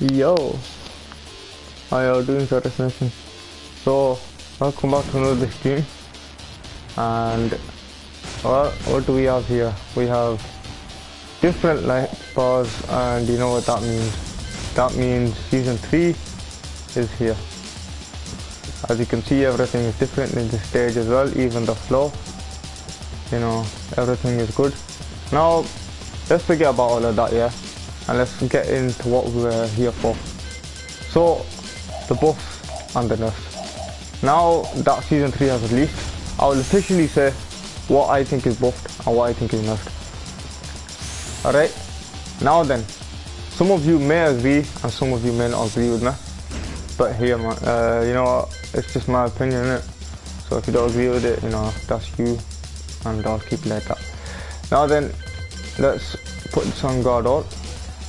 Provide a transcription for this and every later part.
Yo, how y'all doing, Zrex Nation? So, welcome back to another stream. And well, what do we have here? We have different light bars, and you know what that means. That means season 3 is here. As you can see, everything is different in the stage as well, even the flow. You know, everything is good. Now, let's forget about all of that, yeah? And let's get into what we're here for. So, the buffs and the nerfs. Now that season 3 has released, I will officially say what I think is buffed and what I think is nerfed. Alright, now then, some of you may agree and some of you may not agree with me. But here, man, you know, it's just my opinion, innit? So if you don't agree with it, you know, that's you, and I'll keep it like that. Now then, let's put this on guard out.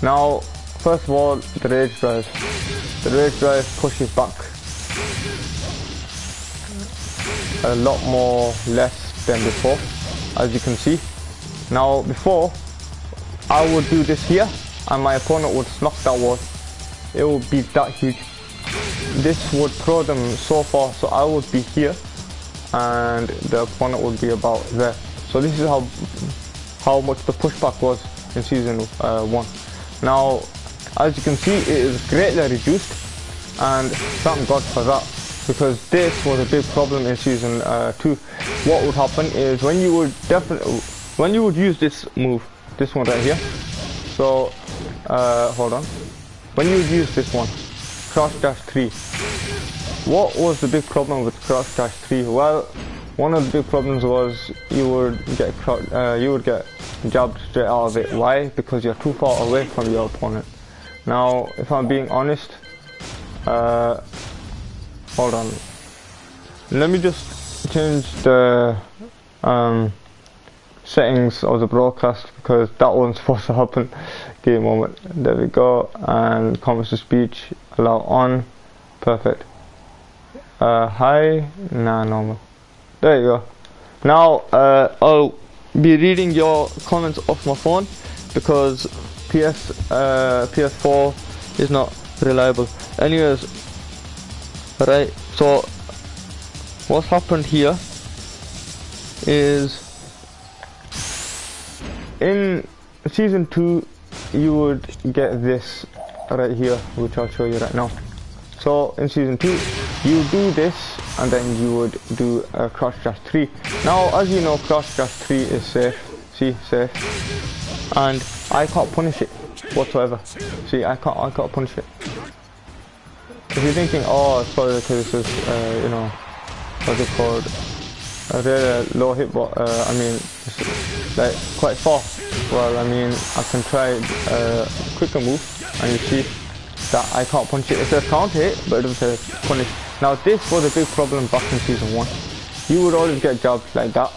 Now, first of all, the rage drive. The rage drive pushes back a lot more less than before, as you can see. Now, before, I would do this here, and my opponent would smack that wall. It would be that huge. This would throw them so far, so I would be here, and the opponent would be about there. So this is how much the pushback was in season 1. Now, as you can see, it is greatly reduced, and thank God for that, because this was a big problem in season 2. What would happen is when you would use this move, this one right here. So, hold on. When you would use this one, crouch dash 3. What was the big problem with crouch dash 3? Well, one of the big problems was you would get jabbed straight out of it. Why? Because you're too far away from your opponent. Now, if I'm being honest, hold on. Let me just change the settings of the broadcast, because that wasn't supposed to happen. Give me a moment. There we go. And comments to speech, allow on. Perfect. Hi. Nah, normal. There you go. Now, I'll be reading your comments off my phone, because PS4 is not reliable. Anyways, right, so what's happened here is in season 2 you would get this right here, which I'll show you right now. So in season 2 you do this, and then you would do a crouch dash 3. Now, as you know, crouch dash 3 is safe. See, safe, and I can't punish it whatsoever. See, I can't punish it. If you're thinking, oh, it's probably because this is, you know, what's it called, a really low hit, but I mean, it's like quite far. Well, I mean, I can try a quicker move, and you see that I can't punch it. It says counter hit, but it doesn't say punish. Now, this was a big problem back in season 1. You would always get jabbed like that.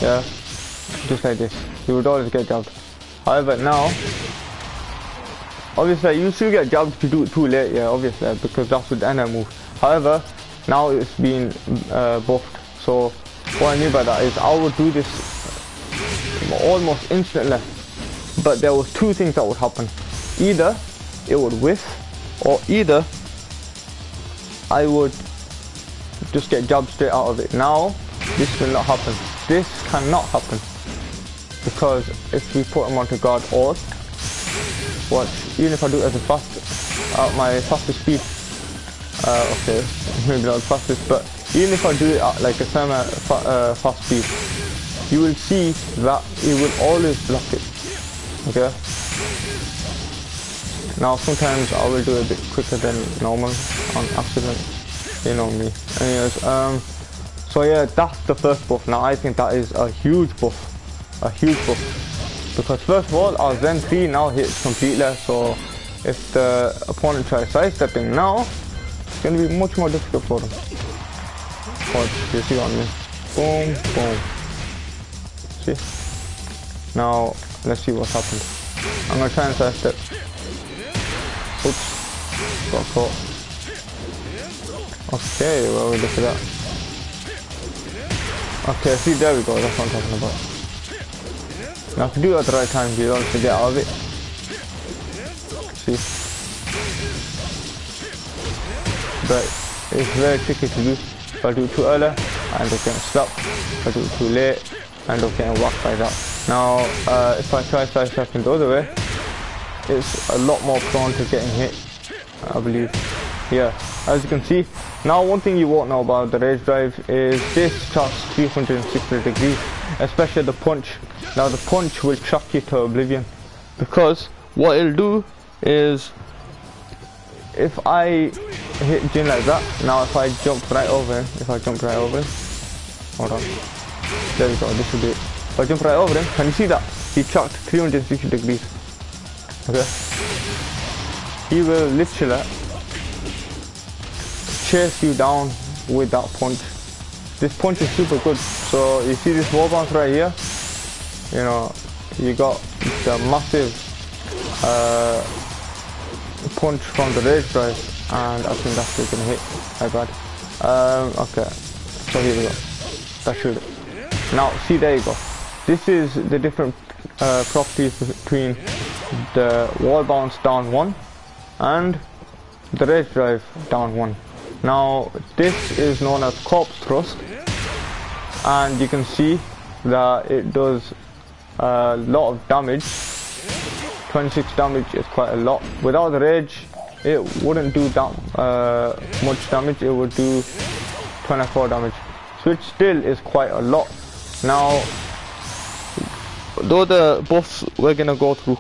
Yeah, just like this. You would always get jabbed. However, now, obviously, you still get jabbed if you do it too late, yeah, obviously, because that's with the NM move. However, now it's been buffed. So, what I mean by that is I would do this almost instantly. But there was 2 things that would happen. Either it would whiff, or either I would just get jabbed straight out of it. Now, this will not happen. This cannot happen, because if we put him onto guard or watch, even if I do it as a at my fastest speed, okay, maybe not the fastest, but even if I do it at like a fast speed, you will see that it will always block it. Okay. Now sometimes I will do it a bit quicker than normal on accident. You know me. Anyways, so yeah, that's the first buff. Now I think that is a huge buff. A huge buff. Because first of all, our Zen 3 now hits completely, so if the opponent tries sidestepping now, it's going to be much more difficult for them. Watch, you see what I mean? Boom, boom. See? Now, let's see what's happened. I'm going to try and sidestep. Oops, got caught. Okay, well, look at that. Okay, see, there we go, that's what I'm talking about. Now, if you do it at the right time, you don't have to get out of it. See? but it's very tricky to do. If I do it too early, I end up getting slapped. If I do it too late, I end up getting whacked by that. Now, if I try side stepping the other way, it's a lot more prone to getting hit, I believe. Yeah, as you can see. Now, one thing you won't know about the rage drive is this starts 360 degrees, especially the punch. Now, the punch will shock you to oblivion, because what it'll do is, if I hit Jin like that, now if I jump right over him, hold on, there we go, this should do it. If I jump right over him, can you see that? He chucked 360 degrees, okay? He will literally chase you down with that punch. This punch is super good. So you see this wall bounce right here? You know, you got the massive punch from the rage drive, and I think that's still gonna hit. My bad. Okay, so here we go. That should. Now see, there you go. This is the different properties between the wall bounce down 1 and the rage drive down 1. Now this is known as corpse thrust, and you can see that it does a lot of damage. 26 damage is quite a lot. Without the rage, it wouldn't do that much damage. It would do 24 damage, which still is quite a lot. Now, though the buffs we're gonna go through,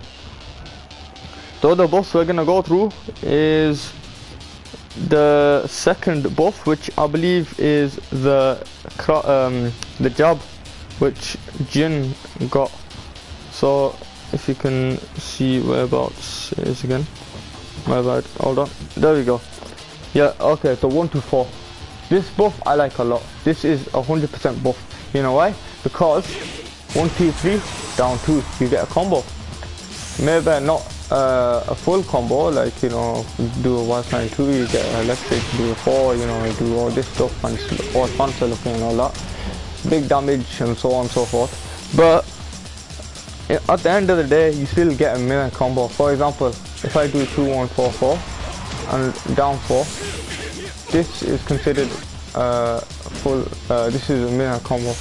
is the second buff, which I believe is the jab, which Jin got. So if you can see whereabouts it is again. My bad, hold on, there we go. Yeah, okay, so 1 to 4. This buff I like a lot. This is 100% buff. You know why? Because 1, 2, 3 down 2, you get a combo. Maybe not a full combo, like, you know, do a 192, you get a let's say do a 4, you know, you do all this stuff and all fancy looking and all that, big damage and so on and so forth. But at the end of the day, you still get a million combo. For example, if I do 2, 1, 4, 4 and down 4, this is considered full. This is a million combo.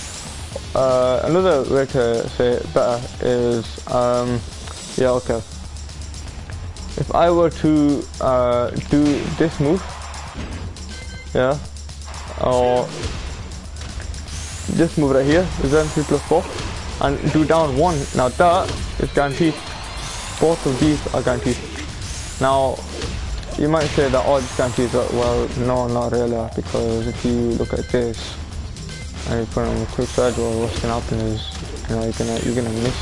Another way to say it better is yeah, okay, if I were to do this move, yeah, or this move right here, is then 3 plus 4, and do down 1, now that is guaranteed. Both of these are guaranteed. Now, you might say that all these guarantees are, well, no, not really, because if you look at this and you put it on a quick side, well, what's gonna happen is, you know, you're gonna miss.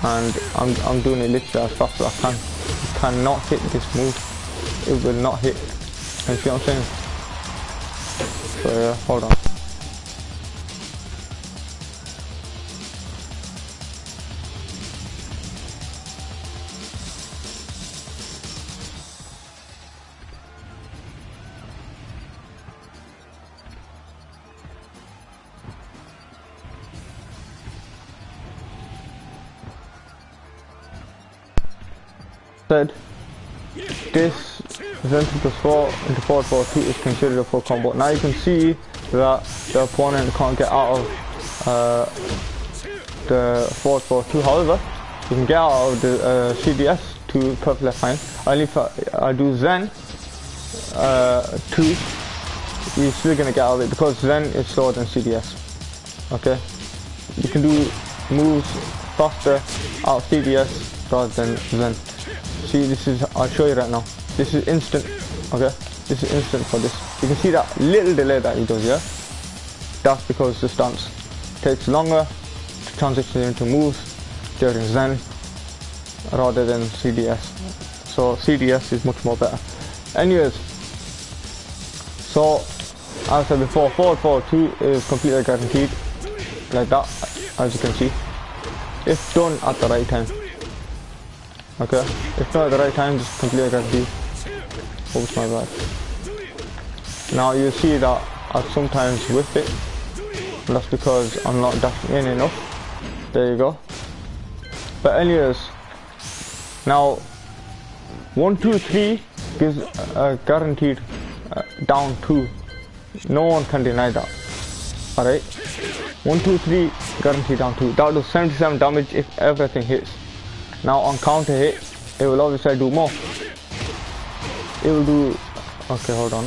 And I'm doing it literally as fast as I can. You cannot hit this move. It will not hit. You see what I'm saying? So yeah, hold on. This Zen plus 4 into 4 4 2 is considered a full combo. Now you can see that the opponent can't get out of the 4 4 2. However, you can get out of the CDS to perfectly fine. Only if I do Zen 2, you're still gonna get out of it because Zen is slower than CDS. Okay, you can do moves faster out of CDS rather than Zen. See, this is, I'll show you right now. This is instant, okay? This is instant for this. You can see that little delay that he does, yeah? That's because the stance takes longer to transition into moves during Zen rather than CDS. So CDS is much more better. Anyways, so as I said before, forward forward 2 is completely guaranteed, like that, as you can see, if done at the right time. Okay, if not at the right time, just completely guaranteed. Oops, my bad. Now you see that I sometimes whiff it, and that's because I'm not dashing in enough. There you go. But anyways, now 1 2 3 gives a guaranteed down 2. No one can deny that. Alright? 1, 2, 3, guarantee down 2. That will do 77 damage if everything hits. Now on counter hit, it will obviously do more. It will do... Okay, hold on.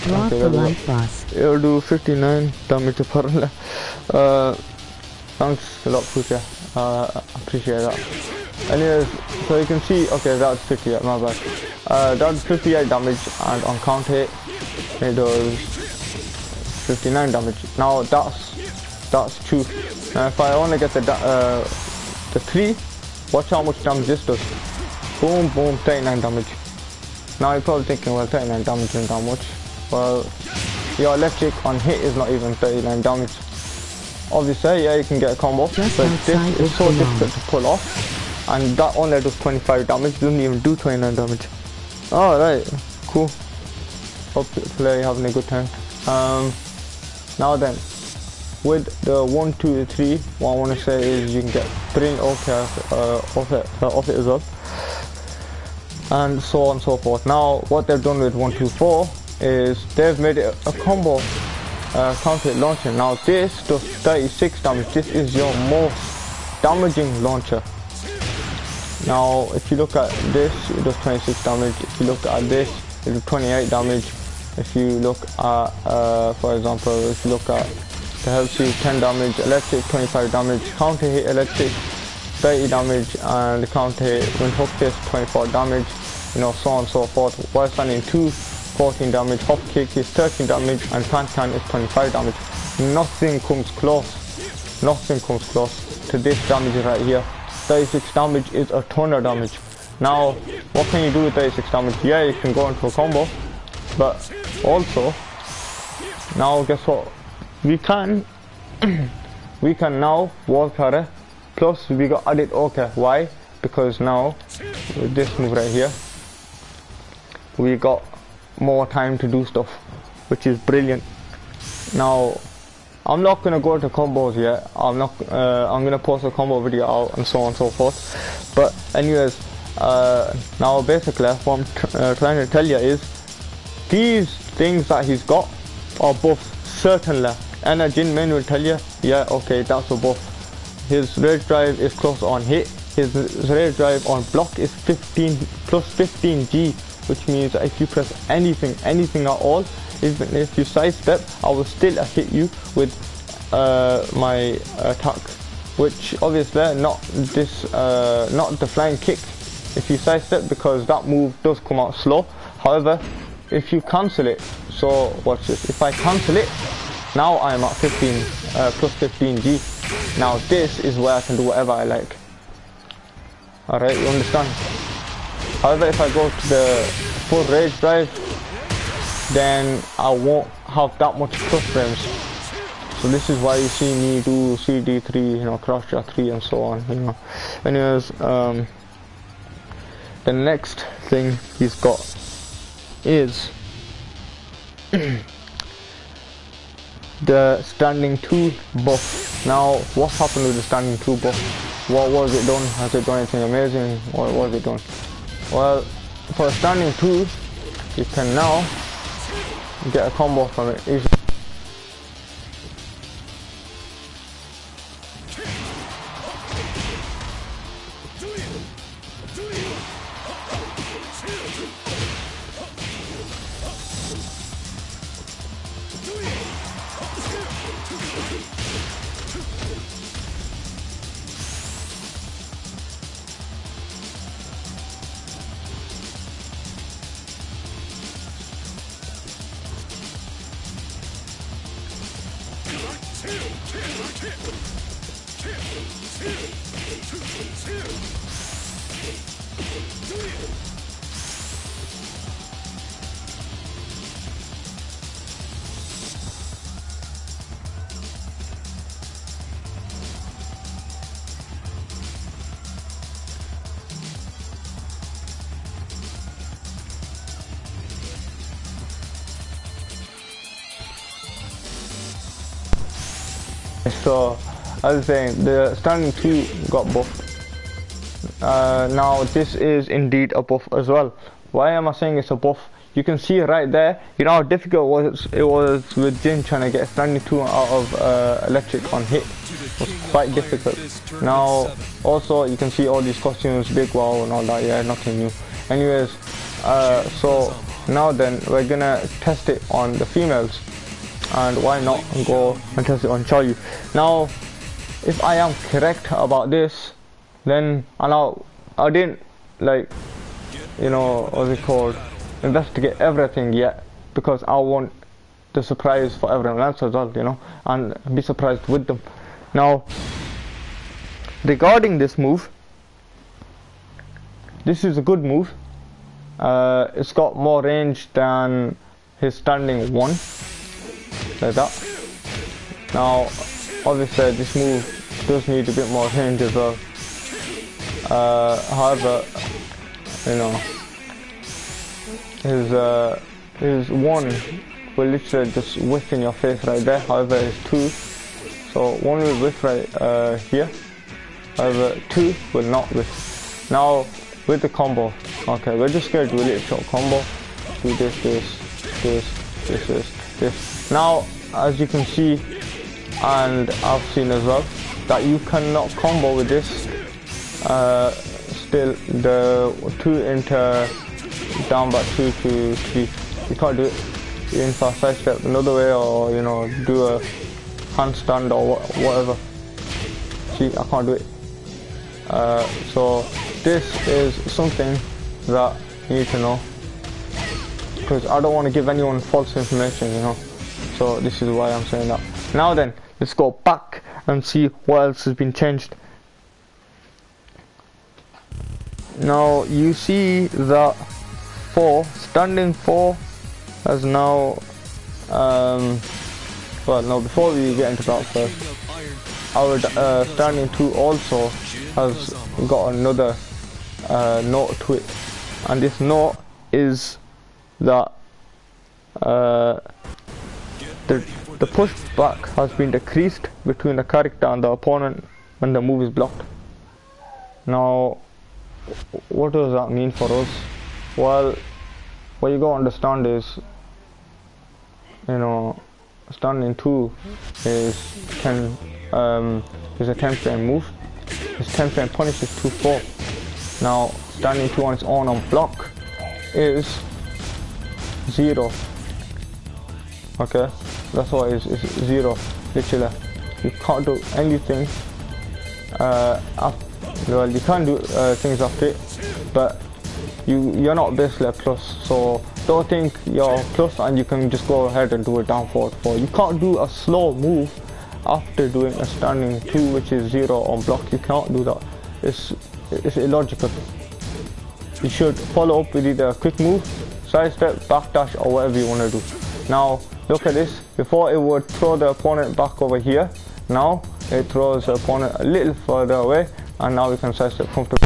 Okay, it will do 59 damage apparently. Thanks a lot, Pucha. Appreciate that. Anyways, so you can see, okay, that's 58, my bad. That's 58 damage, and on counter hit, it does 59 damage. Now that's 2. Now if I only get the 3, watch how much damage this does. Boom, boom, 39 damage. Now you're probably thinking, well, 39 damage isn't that much. Well, your electric on hit is not even 39 damage. Obviously, yeah, you can get a combo, but this is so difficult to pull off, and that only does 25 damage, doesn't even do 29 damage. Alright, cool. Hopefully you're having a good time. Now then, with the 1, 2, 3, what I want to say is you can get brilliant OK off it as well, and so on and so forth. Now, what they've done with 1, 2, 4 is they've made it a combo counter hit launcher. Now this does 36 damage. This is your most damaging launcher. Now if you look at this, it does 26 damage. If you look at this, it does 28 damage. If you look at for example, if you look at the health shield, 10 damage, electric 25 damage, counter hit electric 30 damage, and the counter hit when hook fist 24 damage, you know, so on and so forth. While standing 2, 14 damage, hop kick is 13 damage, and pant can is 25 damage. Nothing comes close to this damage right here. 36 damage is a ton of damage. Now what can you do with 36 damage? Yeah, you can go into a combo, but also now guess what, we can now wall carry, plus we got added OK. Why? Because now with this move right here, we got more time to do stuff, which is brilliant. Now I'm not gonna go into combos yet. I'm gonna post a combo video out and so on and so forth. But anyways, now basically what I'm trying to tell you is these things that he's got are buffs, certainly. And a Jin main will tell you, yeah, okay, that's a buff. His rage drive is close on hit. His rage drive on block is 15 plus 15G, which means that if you press anything at all, even if you sidestep, I will still hit you with my attack, which obviously not the flying kick if you sidestep, because that move does come out slow. However, if you cancel it, so watch this, if I cancel it, now I am at 15 plus 15G. Now this is where I can do whatever I like. Alright, you understand? However, if I go to the full rage drive, then I won't have that much plus frames. So this is why you see me do CD3, you know, cross draw 3 and so on, you know. Anyways, the next thing he's got is the standing 2 buff. Now what's happened with the standing 2 buff? What was it done? Has it done anything amazing? What was it done? Well, for standing 2, you can now get a combo from it easily. So, as I was saying, the standing 2 got buffed. Now this is indeed a buff as well. Why am I saying it's a buff? You can see right there, you know how difficult it was with Jin trying to get standing 2 out of electric on hit. It was quite difficult. Now also you can see all these costumes, big wow and all that, yeah, nothing new. Anyways, so now then we're gonna test it on the females, and why not go and test it on Chaoyu. Now if I am correct about this, then I didn't, like, you know, what's it called, investigate everything yet, because I want the surprise for everyone else as well, you know, and be surprised with them. Now regarding this move, this is a good move. It's got more range than his standing 1, like that. Now obviously this move does need a bit more range as well. However, you know, his 1 will literally just whiff in your face right there. However, his 2, so 1 will whiff right here. However, 2 will not whiff. Now with the combo, okay, we're just gonna do a little short combo. Do this. Now as you can see, and I've seen as well, that you cannot combo with this. Still the 2 into down back 2 to 3, you can't do it. In fast side step another way, or you know, do a handstand or whatever. See, I can't do it. So this is something that you need to know, because I don't want to give anyone false information, you know. So this is why I'm saying that. Now then, let's go back and see what else has been changed. Now you see that standing 4 has now well, no, before we get into that first, our standing 2 also has got another note to it, and this note is that the push back has been decreased between the character and the opponent when the move is blocked. Now what does that mean for us? Well, what you gotta understand is, you know, standing 2 is a 10 frame move. His 10 frame punish is 2-4. Now standing 2 on its own on block is 0. Okay, that's what it is. It's 0, literally. You can't do anything well, you can do things after it, but you're not basically a plus, so don't think you're plus and you can just go ahead and do a down forward 4. You can't do a slow move after doing a standing 2 which is 0 on block. You can't do that. It's illogical. You should follow up with either a quick move, side step, backdash, or whatever you want to do. Now look at this. Before it would throw the opponent back over here, now it throws the opponent a little further away, and now we can side step comfortably.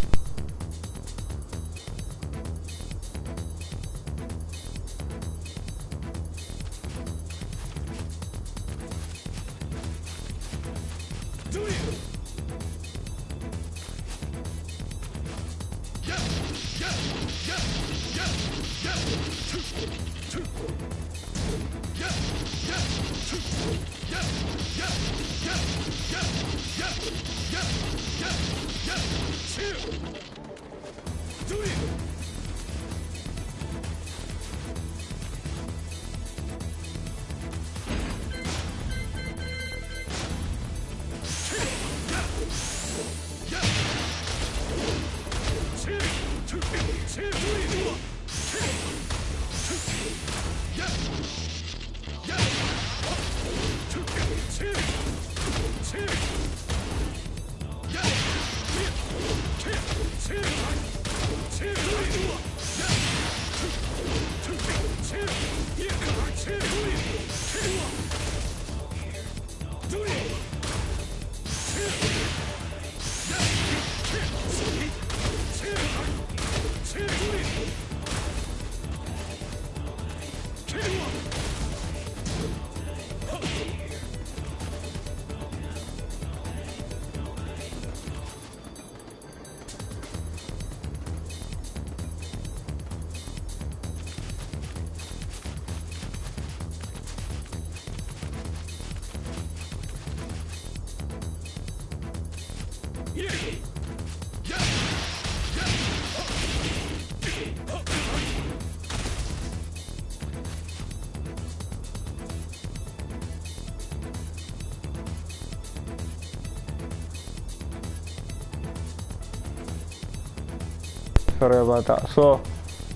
Sorry about that. So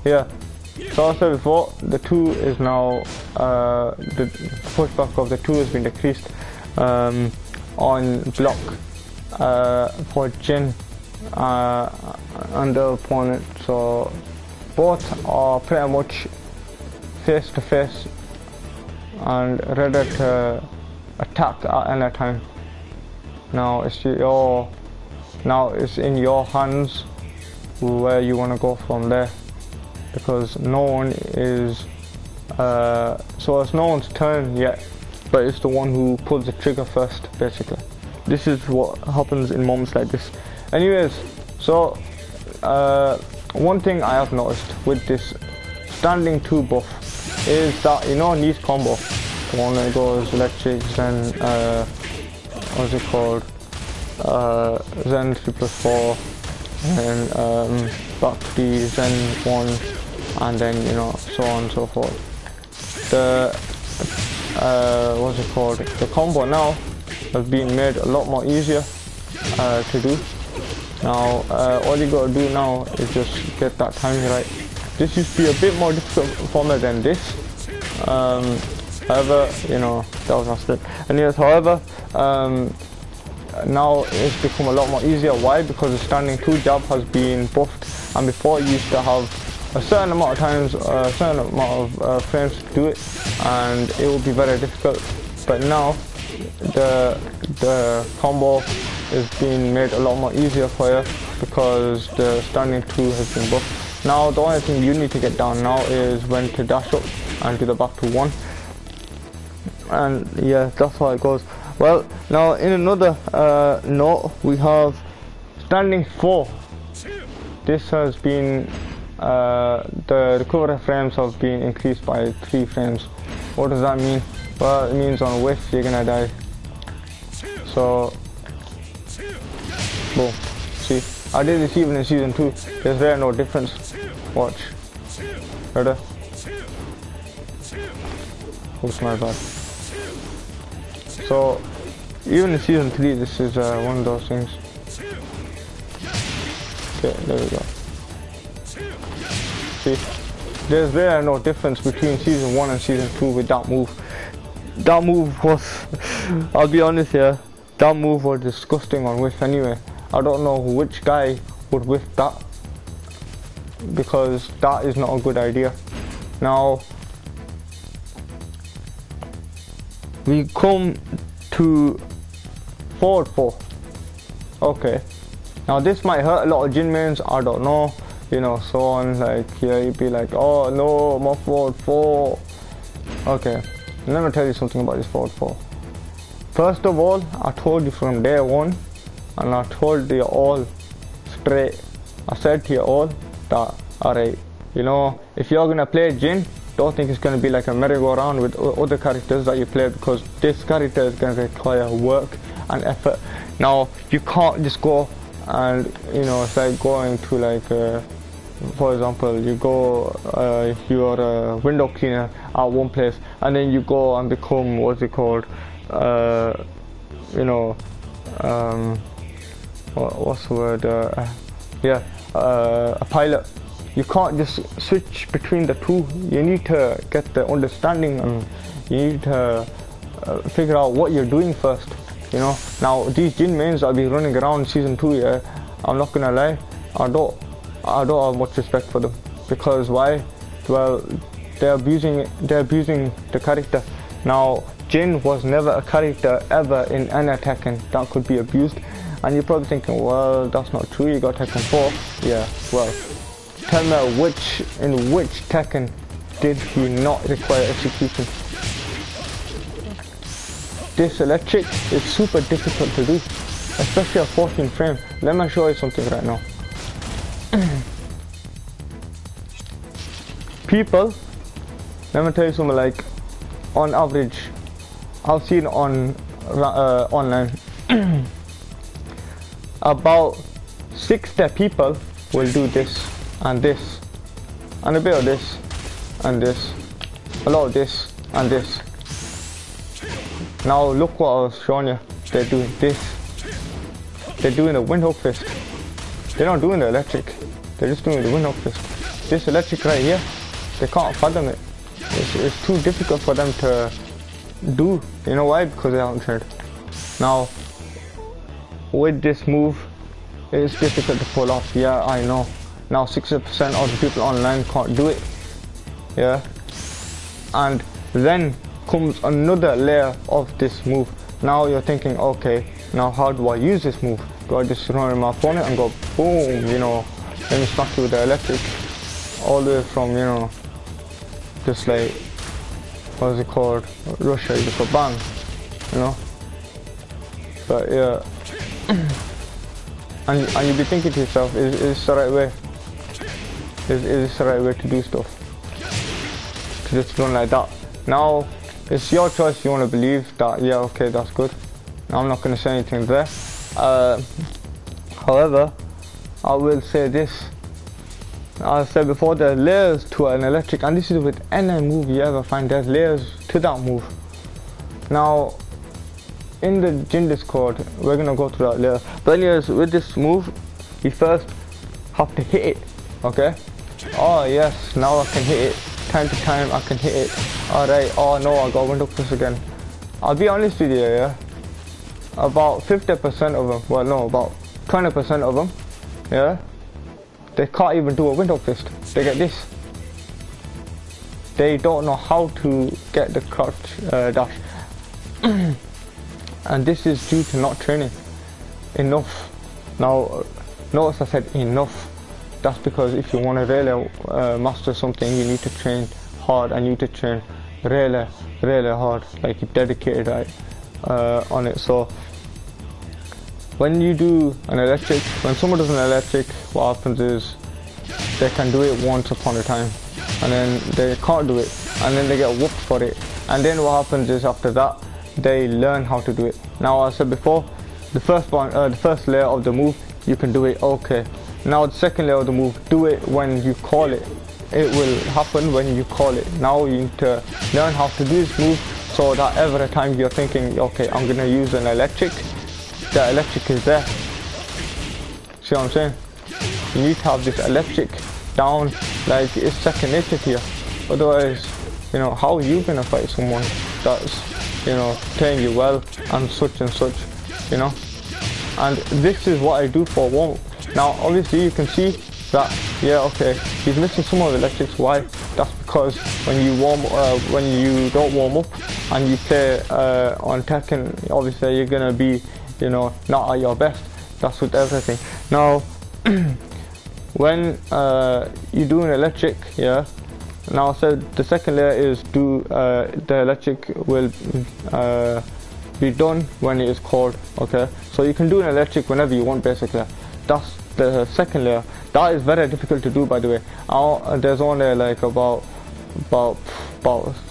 yeah, so I said before, the 2 is now the pushback of the 2 has been decreased on block for Jin and the opponent. So both are pretty much face to face and ready to attack at any time. Now it's in your hands where you want to go from there, because no one is so it's no one's turn yet, but it's the one who pulls the trigger first, basically. This is what happens in moments like this. Anyways, so one thing I have noticed with this standing 2 buff is that, you know, niche combo, the one that goes electric, then what's it called, Zen 3+4, and back 3, Zen 1, and then, you know, so on and so forth. The what's it called, the combo now has been made a lot more easier to do. Now all you gotta do now is just get that timing right. This used to be a bit more difficult for me than this. However, you know, that was my slip. And yes, however, now it's become a lot more easier. Why? Because the standing 2 jab has been buffed, and before you used to have a certain amount of times, a certain amount of frames to do it, and it would be very difficult. But now the combo is being made a lot more easier for you because the standing 2 has been buffed. Now the only thing you need to get down now is when to dash up and do the back to 1, and yeah, that's how it goes. Well, now in another note, we have standing 4. This has been the recovery frames have been increased by 3 frames. What does that mean? Well, it means on whiff you're gonna die. So boom, see, I did this even in season 2. There's really no difference. Watch, ready? Oops, my bad. So even in season 3, this is one of those things. Okay, there we go. See, there's really no difference between season 1 and season 2 with that move. That move was, I'll be honest here, that move was disgusting on whiff anyway. I don't know which guy would whiff that, because that is not a good idea. Now we come to forward 4. Okay, now this might hurt a lot of Jin mains, I don't know, you know, so on. Like, yeah, you'd be like, oh no, my forward 4. Okay, let me tell you something about this forward 4. First of all, I told you from day 1, and I told you all straight, I said to you all that, alright, you know, if you're gonna play Jin, don't think it's going to be like a merry-go-round with other characters that you play, because this character is going to require work and effort. Now you can't just go and, you know, it's like going to like for example, you go you're a window cleaner at one place, and then you go and become, what's it called, you know, what's the word, yeah, a pilot. You can't just switch between the 2. You need to get the understanding, and you need to figure out what you're doing first, you know. Now these Jin mains I'll be running around season 2, yeah, I'm not gonna lie, I don't have much respect for them, because why? Well, they're abusing the character. Now Jin was never a character ever in any Tekken that could be abused, and you're probably thinking, well, that's not true, you got Tekken 4. Yeah, well, tell me in which Tekken did he not require execution? This electric is super difficult to do, especially at 14 frame. Let me show you something right now. People, let me tell you something, like on average, I've seen on online about 60 people will do this and this and a bit of this and this, a lot of this and this. Now look what I was showing you. They're doing this. They're doing a windhook fist. They're not doing the electric. They're just doing the windhook fist. This electric right here, they can't fathom it. It's too difficult for them to do. You know why? Because they haven't trained. Now, with this move, it's difficult to pull off. Yeah, I know. Now 60% of the people online can't do it. Yeah. And then comes another layer of this move. Now you're thinking, okay, now how do I use this move? Do I just run in my opponent and go boom, you know, let me smack you with the electric all the way from, you know, just like, what is it called, Russia, you just go bang, you know. But yeah, and you'll be thinking to yourself, is this the right way? Is this the right way to do stuff? To just run like that. Now, it's your choice. You want to believe that, yeah, okay, that's good. I'm not going to say anything there. However, I will say this. I said before, there's layers to an electric, and this is with any move you ever find. There's layers to that move. Now, in the Jin Discord, we're going to go through that layer. But anyways, with this move, you first have to hit it, okay? Oh yes, now I can hit it. Time to time I can hit it. Alright, oh no, I got windhook fist again. I'll be honest with you, yeah? About 50% of them, well no, about 20% of them, yeah? They can't even do a windhook fist. They get this. They don't know how to get the crouch dash. And this is due to not training enough. Now, notice I said enough. That's because if you want to really master something, you need to train hard, and you need to train really, really hard, like you're dedicated, right, on it. So when you do an electric, when someone does an electric, what happens is they can do it once upon a time, and then they can't do it, and then they get whooped for it, and then what happens is after that they learn how to do it. Now, I said before, the first one, the first layer of the move, you can do it, okay. Now the second layer of the move, do it when you call it. It will happen when you call it. Now you need to learn how to do this move, so that every time you're thinking, okay, I'm gonna use an electric, the electric is there. See what I'm saying? You need to have this electric down, like it's second nature to you. Otherwise, you know, how are you gonna fight someone that's, you know, playing you well and such, you know? And this is what I do for warm. Now obviously you can see that, yeah, okay, he's missing some of the electrics. Why? That's because when you don't warm up and you play on Tekken, obviously you're gonna be, you know, not at your best. That's with everything. Now when you do an electric, yeah, now so the second layer is the electric will be done when it is called, okay? So you can do an electric whenever you want, basically. That's the second layer. That is very difficult to do, by the way. There's only like about 30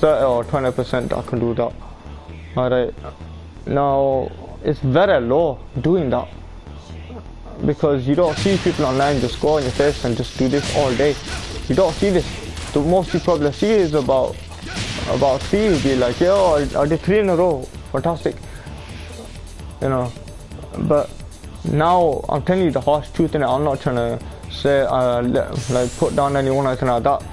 or 20% that can do that. Alright, now it's very low doing that, because you don't see people online just go on your face and just do this all day. You don't see this. The most you probably see is about 3. You'll be like, yo, I did 3 in a row, fantastic, you know. But now I'm telling you the harsh truth, and I'm not trying to say like put down anyone or anything like that.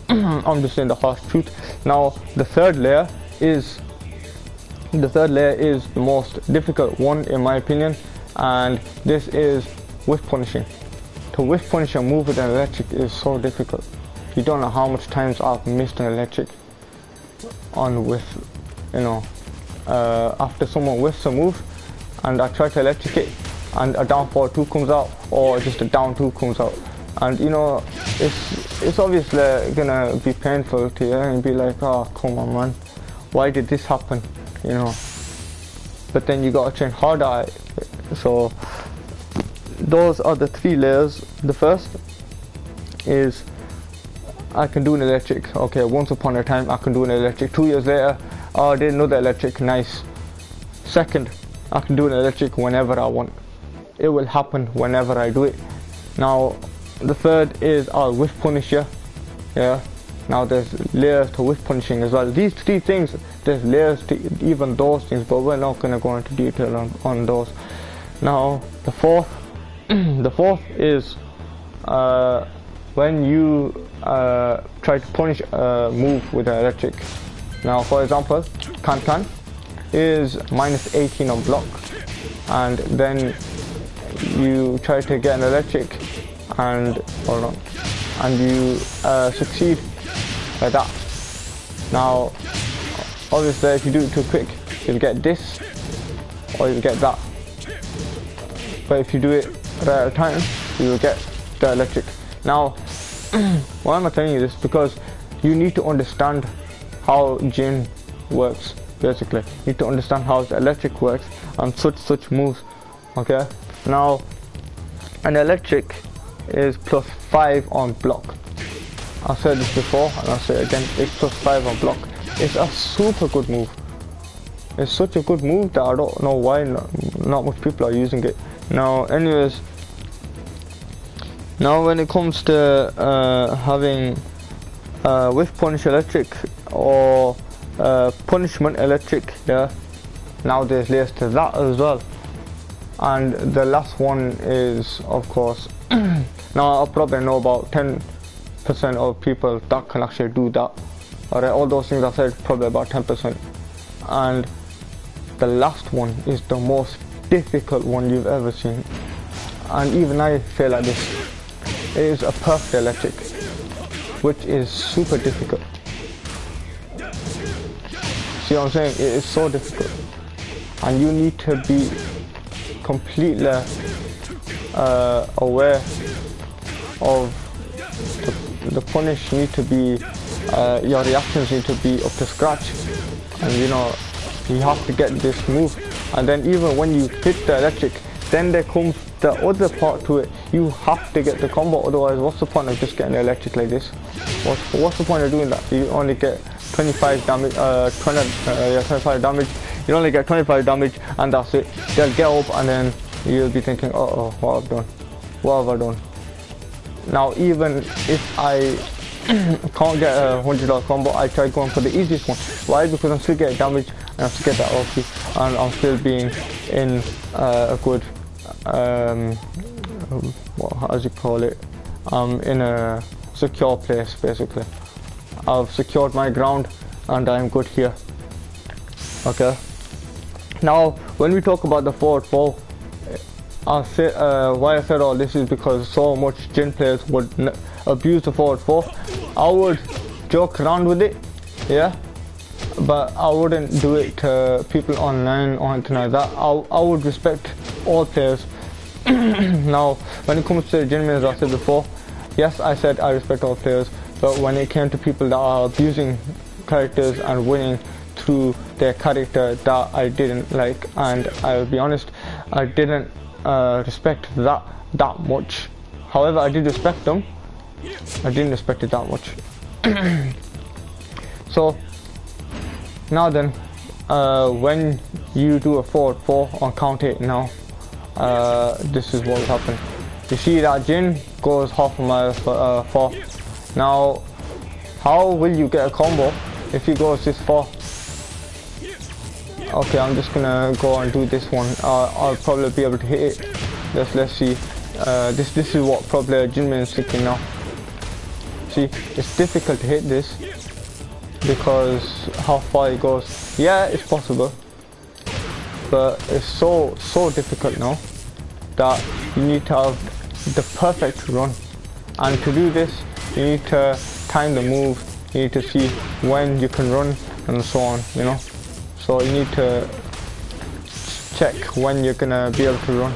I'm just saying the harsh truth. Now the third layer is the most difficult one in my opinion, and this is whiff punishing. To whiff punish a move with an electric is so difficult. You don't know how much times I've missed an electric on whiff, you know, after someone whiffs a move and I try to electric it and a down forward 2 comes out, or just a down 2 comes out, and you know, it's obviously gonna be painful to you and be like, oh come on man, why did this happen, you know? But then you gotta train harder at it. So those are the 3 layers. The first is I can do an electric, okay, once upon a time I can do an electric. 2 years later, oh, I did another electric, nice. Second, I can do an electric whenever I want. it will happen whenever I do it. Now the third is our whiff punisher. Yeah, now there's layers to whiff punishing as well. These three things, there's layers to even those things, but we're not going to go into detail on those. Now the fourth the fourth is when you try to punish a move with an electric. Now for example, can is minus 18 on block, and then you try to get an electric and hold on, and you succeed like that. Now obviously if you do it too quick, you'll get this or you'll get that, but if you do it right at a time, you will get the electric. Now why am I telling you this? Because you need to understand how Jin works. Basically, you need to understand how the electric works and such moves. Okay, now an electric is plus 5 on block. I said this before and I'll say it again, it's plus 5 on block. It's a super good move. It's such a good move that I don't know why not much people are using it. Now anyways, now when it comes to having whiff punish electric or punishment electric, yeah, now there's layers to that as well. And the last one is, of course, now I probably know about 10% of people that can actually do that. Alright, all those things I said, probably about 10%. And the last one is the most difficult one you've ever seen, and even I feel like this. It is a perfect electric, which is super difficult. See what I'm saying? It is so difficult, and you need to be completely aware of the punish. Need to be your reactions need to be up to scratch, and you know you have to get this move. And then even when you hit the electric, then there comes the other part to it. You have to get the combo, otherwise what's the point of just getting the electric like this? What's the point of doing that? You only get 25 damage, 25 damage. You only get 25 damage and that's it. They'll get up and then you'll be thinking, oh, what have I done? What have I done? Now even if I can't get a $100 combo, I try going for the easiest one. Why? Because I'm still getting damage and I'm still getting that OP, and I'm still being in a good how do you call it? In a secure place. Basically, I've secured my ground and I'm good here. Okay. Now, when we talk about the forward 4, I'll say why I said all this is because so much Jin players would abuse the forward 4. I would joke around with it, yeah, but I wouldn't do it to people online or anything like that. I would respect all players. Now, when it comes to Jin mains, I said before, yes, I said I respect all players, but when it came to people that are abusing characters and winning through their character, that I didn't like, and I'll be honest, I didn't respect that much. However, I did respect them. I didn't respect it that much. So now then, when you do a forward 4 on count 8 now, this is what will happen. You see that Jin goes half a mile for 4. Now, how will you get a combo if he goes this far? Okay, I'm just gonna go and do this one. I'll probably be able to hit it. Let's see. This is what probably a Jin main is thinking now. See, it's difficult to hit this because how far it goes. Yeah, it's possible, but it's so difficult now that you need to have the perfect run. And to do this, you need to time the move. You need to see when you can run and so on. You know, so you need to check when you're gonna be able to run.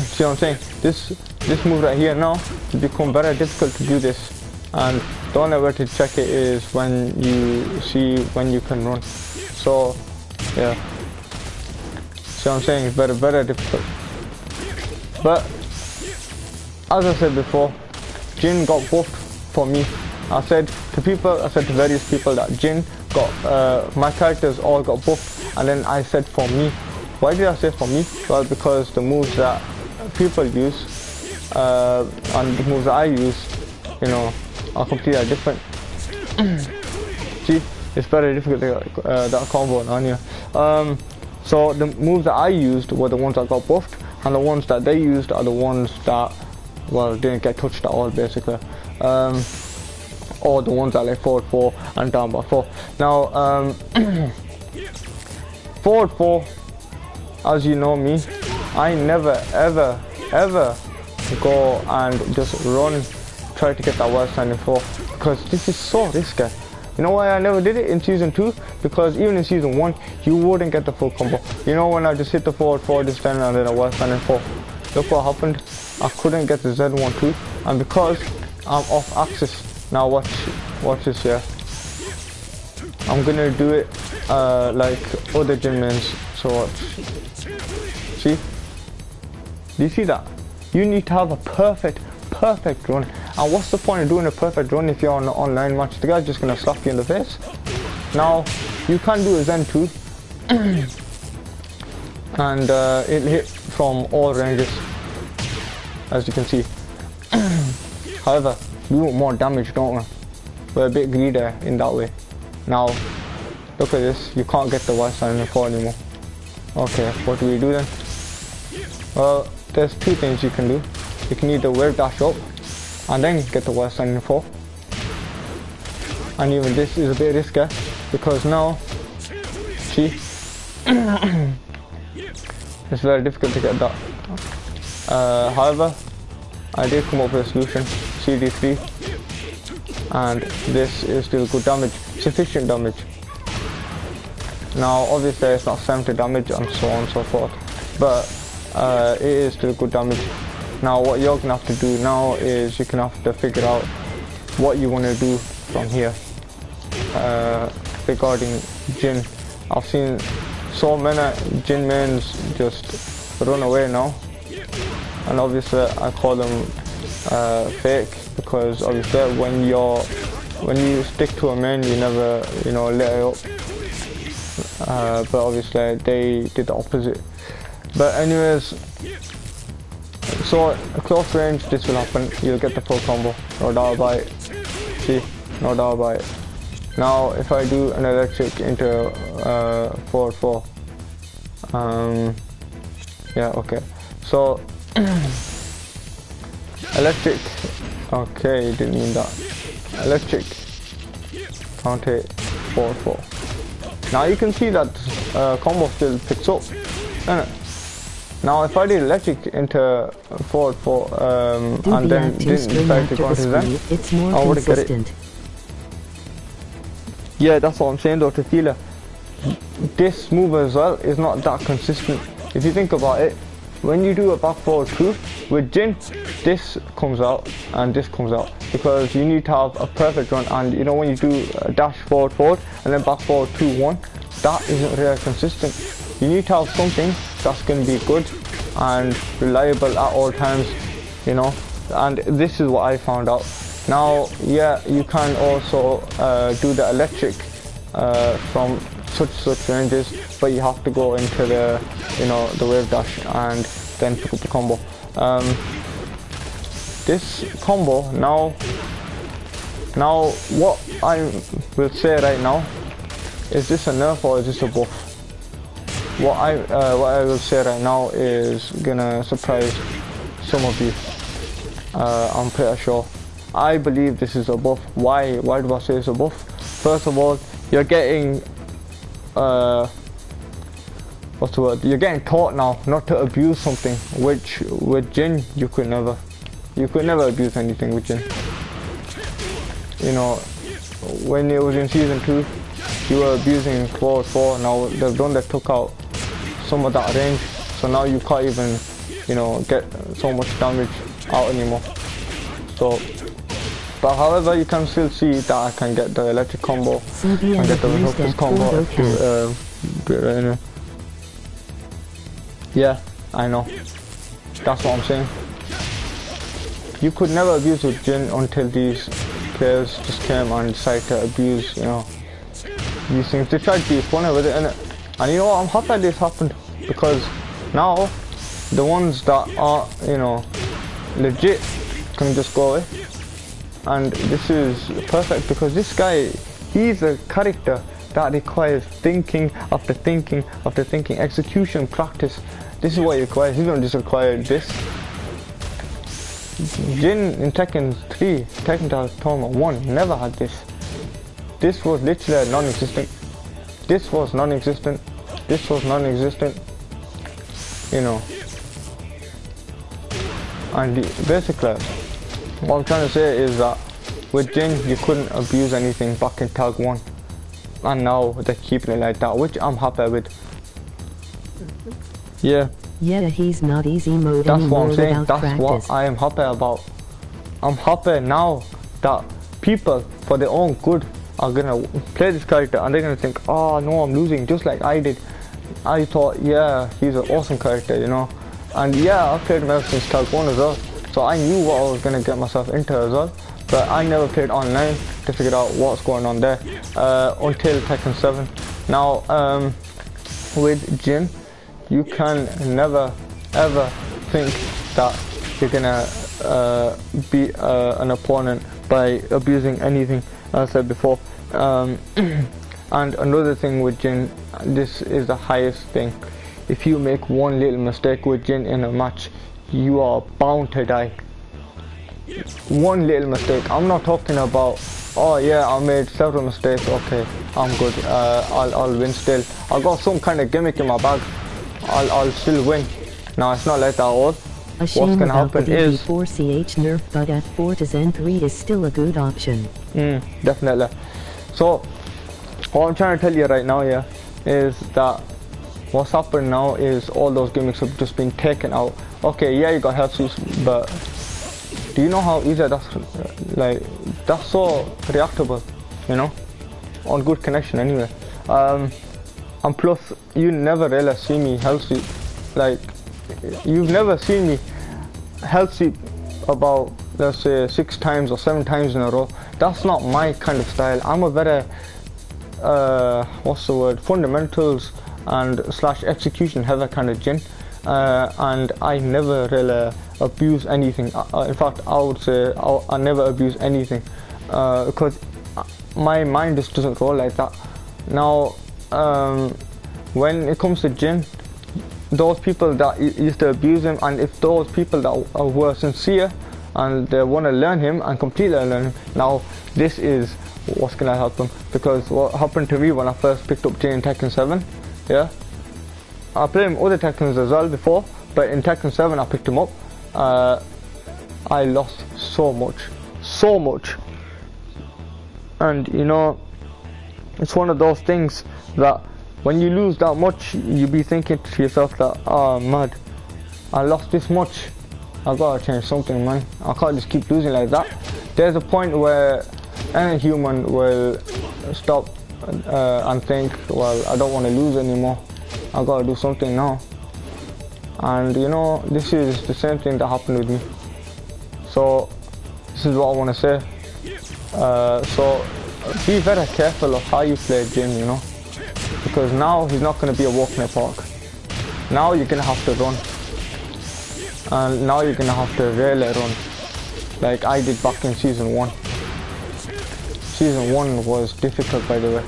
See what I'm saying? This move right here now, it's become very difficult to do this, and the only way to check it is when you see when you can run. So yeah, see what I'm saying? It's very difficult. But as I said before, Jin got buffed for me. I said to various people that Jin got, my characters all got buffed, and then I said for me, Why did I say for me? Well, because the moves that people use and the moves that I use, you know, are completely different. See, it's very difficult to get that combo on you. So the moves that I used were the ones that got buffed, and the ones that they used are the ones that, well, didn't get touched at all, basically. Or the ones that like forward 4 and down by 4. Now, forward 4, as you know me, I never ever go and just run, try to get that wall standing 4, because this is so risky. You know why I never did it in season 2? Because even in season 1, you wouldn't get the full combo. You know, when I just hit the forward 4 this time and then a wall standing 4, look what happened. I couldn't get the Z1 2, and because I'm off axis. Now watch this here. I'm gonna do it like other Jin mains. So watch. See? Do you see that? You need to have a perfect run. And what's the point of doing a perfect run if you're on an online match? The guy's just gonna slap you in the face. Now you can do a Zen 2 and it'll hit from all ranges, as you can see. However, we want more damage, don't we? We're a bit greedy in that way. Now, look at this. You can't get the white standing 4 anymore. Okay, what do we do then? Well, there's two things you can do. You can either wave dash up and then get the white standing 4. And even this is a bit risky because now, see, it's very difficult to get that. However, I did come up with a solution, CD3, and this is still good damage, sufficient damage. Now obviously it's not 70 damage and so on and so forth, but it is still good damage. Now what you're gonna have to do now is you're gonna have to figure out what you want to do from here regarding Jin. I've seen so many Jin mains just run away now, and obviously I call them fake, because obviously when you stick to a main you never, you know, let it up, but obviously they did the opposite. But anyways, so at close range this will happen, you'll get the full combo, no doubt about it. See, no doubt about it. Now if I do an electric into 4-4, yeah, okay, so electric, okay, didn't mean that. Electric, counter 4-4. Now you can see that combo still picks up, isn't it? Now if I did electric into 4-4 and then didn't decide to go into Zen, I would get it. Yeah, that's what I'm saying though, to feel it. This move as well is not that consistent. If you think about it, when you do a back forward 2 with Jin, this comes out and this comes out, because you need to have a perfect run. And you know, when you do a dash forward and then back forward 2-1, that isn't really consistent. You need to have something that's going to be good and reliable at all times, you know, and this is what I found out. Now yeah, you can also do the electric from such ranges, but you have to go into the, you know, the wave dash and then pick up the combo. This combo now what I will say right now, is this a nerf or is this a buff? What I will say right now is gonna surprise some of you. I'm pretty sure. I believe this is a buff. Why do I say it's a buff? First of all, you're getting what's the word? You're getting taught now not to abuse something, which with Jin you could never abuse anything with Jin. You know, when it was in season 2, you were abusing 4-4. Now they've done that, took out some of that range, so now you can't even, you know, get so much damage out anymore. So, but however, you can still see that I can get the electric combo and get the Rufus combo to do it right now. Yeah, I know. That's what I'm saying. You could never abuse with Jin until these players just came and decided to abuse, you know, these things. They tried to be funny with it, innit? And you know what, I'm happy this happened. because now the ones that are, you know, legit can just go away. And this is perfect because this guy, he's a character that requires thinking after thinking after thinking, execution, practice. This is what he requires. He don't just require this. Jin in Tekken 3, Tekken Tournament 1 never had this. This was literally non-existent. This was non-existent. This was non-existent. You know. And basically, what I'm trying to say is that with Jin, you couldn't abuse anything back in Tag 1. And now they're keeping it like that, which I'm happy with. Yeah. Yeah, he's not easy mode That's what I'm saying. That's practice. what I am happy about. I'm happy now that people, for their own good, are gonna play this character and they're gonna think, oh no, I'm losing, just like I did. I thought, yeah, he's an awesome character, you know. And yeah, I've played him since Tag 1 as well, so I knew what I was gonna get myself into as well. But I never played online to figure out what's going on there until Tekken 7. Now, with Jin, you can never ever think that you're gonna beat an opponent by abusing anything, as I said before. And another thing with Jin, this is the highest thing. If you make one little mistake with Jin in a match, you are bound to die. One little mistake. I'm not talking about, oh yeah, I made several mistakes, okay, I'm good, I'll win still. I got some kind of gimmick in my bag, I'll still win. No, it's not like that at all. What's gonna happen is F4CH nerf, but F4 to Zen 3 is still a good option. Definitely. So what I'm trying to tell you right now, yeah, is that what's happened now is all those gimmicks have just been taken out. Okay, yeah, you got health suits, but do you know how easy that's, like, that's so reactable, you know, on good connection anyway. And plus, you never really see me health suit, like, you've never seen me health suit about, let's say, 6 times or 7 times in a row. That's not my kind of style. I'm a very, what's the word, fundamentals and / execution heavy kind of Jin. And I never really abuse anything. In fact, I would say I never abuse anything because my mind just doesn't roll like that. Now, when it comes to Jin, those people that used to abuse him, and if those people that were sincere and they want to learn him and completely learn him, now this is what's gonna help them. Because what happened to me when I first picked up Jin in Tekken 7, yeah, I played him other Tekkens as well before, but in Tekken 7 I picked him up. I lost so much, and you know, it's one of those things that when you lose that much, you be thinking to yourself that, oh mad, I lost this much, I gotta change something, man. I can't just keep losing like that. There's a point where any human will stop and think, well, I don't want to lose anymore, I gotta do something now. And you know, this is the same thing that happened with me. So this is what I want to say. So be very careful of how you play Jin, you know, because now he's not going to be a walk in the park. Now you're going to have to run, and now you're going to have to really run, like I did back in season 1. Season 1 was difficult, by the way.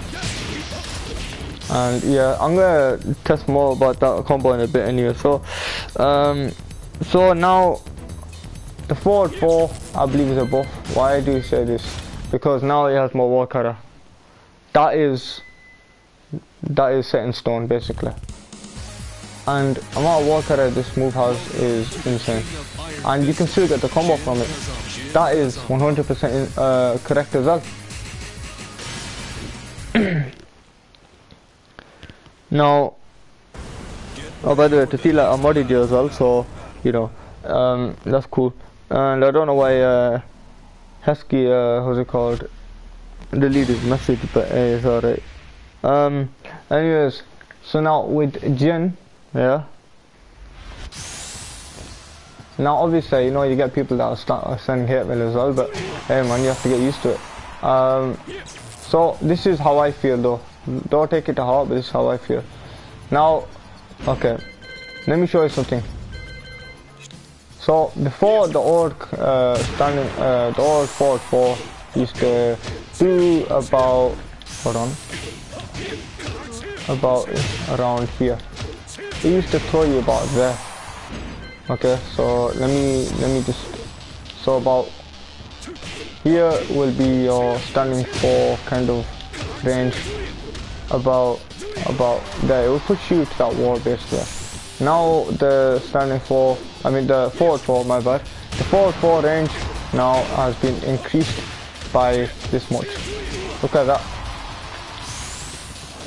And yeah, I'm gonna test more about that combo in a bit anyway. So so now the forward 4, I believe, is a buff. Why do you say this? Because now he has more war cutter. That is set in stone basically. And the amount of war cutter this move has is insane. And you can still get the combo from it. That is 100% correct as well. Now, oh, by the way, Tefila, I modded you as well, so you know, that's cool. And I don't know why Hesky, what's it called, deleted his message, but it's alright. Anyways, so now with Jin, yeah. Now obviously, you know, you get people that are sending hate mail as well, but hey man, you have to get used to it. So this is how I feel though. Don't take it to heart, but this is how I feel. Now, Okay, let me show you something. So before the old the old 4-4 used to do about, hold on, about around here. It used to throw you about there. Okay, so let me just, so about here will be your standing 4 kind of range. About there, it will push you to that wall basically. Now the standing 4, I mean the forward 4, my bad. The forward 4 range now has been increased by this much. Look at that.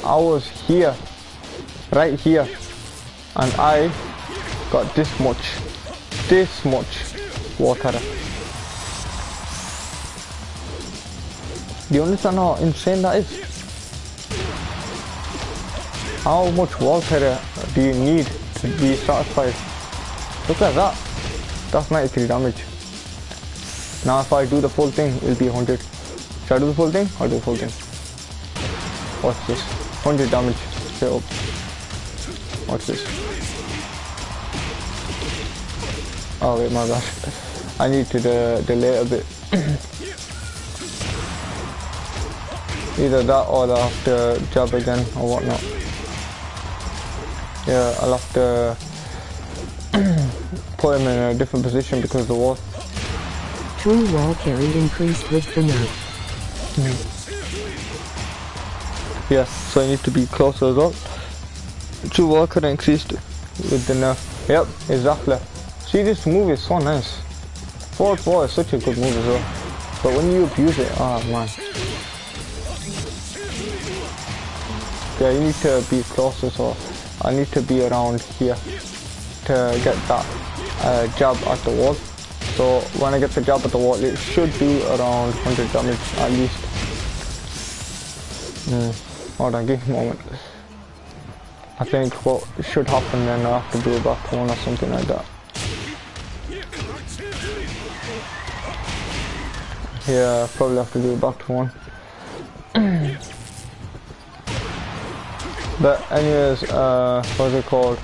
I was here, right here, and I got this much water. Do you understand how insane that is? How much water do you need to be satisfied? Look at that. That's 93 damage. Now if I do the full thing, it'll be 100. Should I do the full thing? I'll do the full thing. Watch this. 100 damage straight up. Watch this. Oh wait, my bad. I need to delay a bit. Either that or I'll have to jab again or whatnot. Yeah, I'll have to put him in a different position because of the wall. True wall carry increased with the nerf. Yeah, so I need to be closer as well. True wall carry increased with the nerf. Yep, exactly. See, this move is so nice. 4-4 is such a good move as well. But when you abuse it, oh man. Yeah, you need to be closer, so I need to be around here to get that jab at the wall. So when I get the jab at the wall, it should do around 100 damage at least. Hold on, give me a moment. I think what should happen then, I have to do a back one or something like that. Yeah, probably have to do a back one. But anyways, what's it called?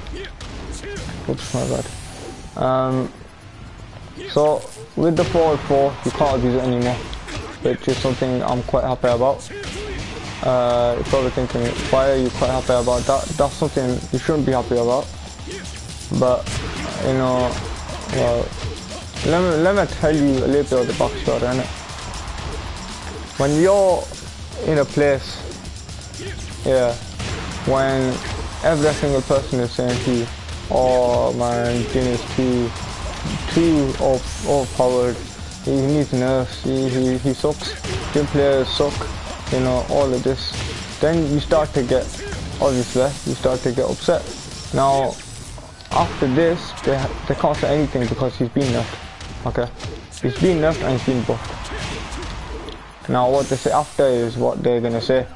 Oops, my bad. So with the forward 4, you can't abuse it anymore, which is something I'm quite happy about. You're probably thinking, why are you quite happy about that? That's something you shouldn't be happy about. But you know, well, let me tell you a little bit of the backstory, innit? When you're in a place, yeah, when every single person is saying to you, oh man, Jin is too overpowered, he needs nerfs, he sucks, Jin players suck, you know, all of this, then you start to get, obviously, you start to get upset. Now, after this, they can't say anything because he's been nerfed, okay? He's been nerfed and he's been buffed. Now what they say after is what they're gonna say.